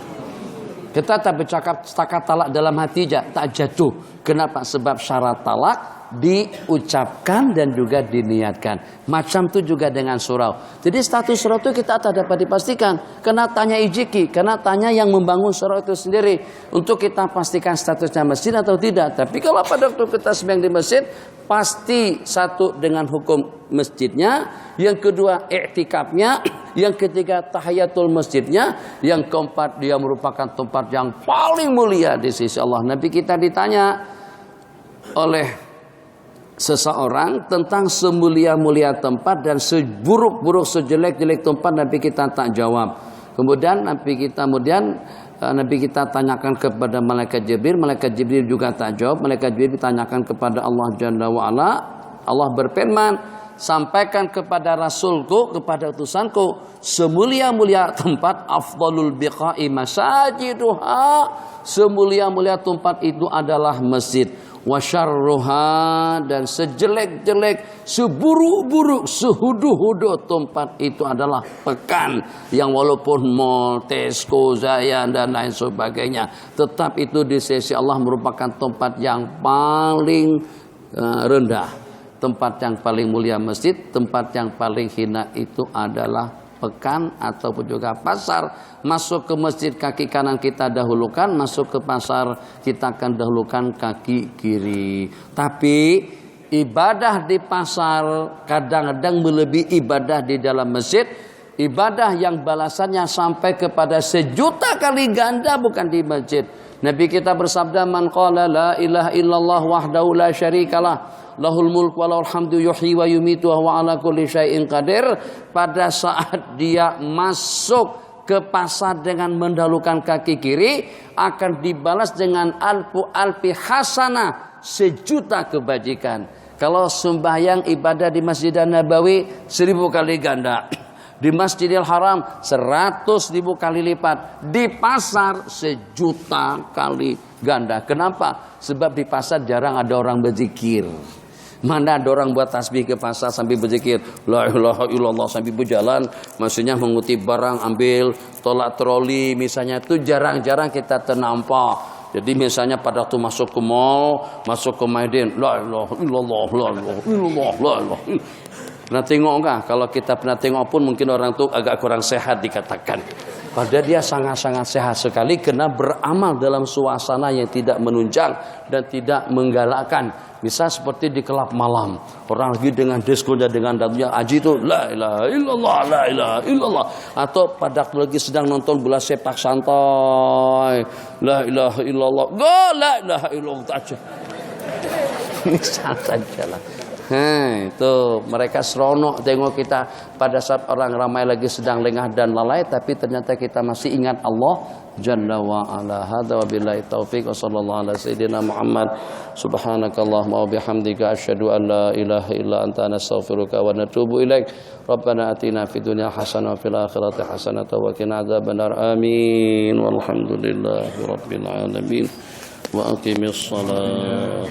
[SPEAKER 1] Kita tak bercakap setakat talak dalam hati aja, tak jatuh. Kenapa? Sebab syarat talak diucapkan dan juga diniatkan. Macam itu juga dengan surau. Jadi status surau itu kita tak dapat dipastikan. Kena tanya ijiki, kena tanya yang membangun surau itu sendiri. Untuk kita pastikan statusnya masjid atau tidak. Tapi kalau pada waktu kita sembahyang di masjid, pasti satu dengan hukum masjidnya, yang kedua i'tikafnya, yang ketiga tahiyatul masjidnya, yang keempat dia merupakan tempat yang paling mulia di sisi Allah. Nabi kita ditanya oleh seseorang tentang semulia-mulia tempat dan seburuk-buruk sejelek-jelek tempat, Nabi kita tak jawab. Kemudian Nabi kita tanyakan kepada malaikat Jibril juga tak jawab. Malaikat Jibril ditanyakan kepada Allah Jalla wa'ala. Allah berfirman, sampaikan kepada Rasulku, kepada utusanku, semulia-mulia tempat, afdalul biqa'i masajiduha, semulia-mulia tempat itu adalah masjid. Wasyarruha, dan sejelek-jelek, seburuk-buruk, sehudu-hudu tempat itu adalah pekan, yang walaupun mall, Tesco, Zayan dan lain sebagainya, tetap itu di sisi Allah merupakan tempat yang paling rendah. Tempat yang paling mulia masjid, tempat yang paling hina itu adalah pekan ataupun juga pasar. Masuk ke masjid kaki kanan kita dahulukan, masuk ke pasar kita akan dahulukan kaki kiri. Tapi ibadah di pasar kadang-kadang melebihi ibadah di dalam masjid. Ibadah yang balasannya sampai kepada 1.000.000 kali ganda bukan di masjid. Nabi kita bersabda, man qala la ilaha illallah wahdahu la syarikalah lahul mulk wa lahul hamdu yuhyi wa yumitu wa huwa ala kulli syai'in qadir. Pada saat dia masuk ke pasar dengan mendahulukan kaki kiri, akan dibalas dengan alfi hasanah, 1.000.000 kebajikan. Kalau sembahyang ibadah di Masjid Nabawi 1.000 kali ganda, di Masjidil Haram 100.000 kali lipat, di pasar 1.000.000 kali ganda. Kenapa? Sebab di pasar jarang ada orang berzikir. Mana ada orang buat tasbih ke pasar sambil berzikir la ilaha illallah sambil berjalan, maksudnya mengutip barang, ambil tolak troli misalnya, itu jarang-jarang kita ternampak. Jadi misalnya pada waktu masuk ke mall, masuk ke Maidin, la ilaha illallah, la ilaha illallah, la ilaha. Pernah tengok enggak? Kalau kita pernah tengok pun mungkin orang itu agak kurang sehat dikatakan. Padahal dia sangat-sangat sehat sekali karena beramal dalam suasana yang tidak menunjang dan tidak menggalakkan. Misal seperti di kelab malam, orang lagi dengan disko dan dengan dalamnya aji itu la ilaha illallah, la ilaha illallah. Atau pada lagi sedang nonton bola sepak santai, la ilaha illallah, go la ilaha illallah aja. Misal saja lah. Itu mereka seronok tengok kita pada saat orang ramai lagi sedang lengah dan lalai, tapi ternyata kita masih ingat Allah Jalla wa ala. Hadza wa billahi taufik wa sallallahu ala sayyidina Muhammad. Subhanakallahumma wa bihamdika asyhadu an la ilaha illa anta nastaghfiruka wa natubu ilaik. Rabbana atina fid dunya hasanah wa fil akhirati hasanah wa qina adzabannar. Amin. Walhamdulillahi rabbil alamin. Wa aqimis shalah.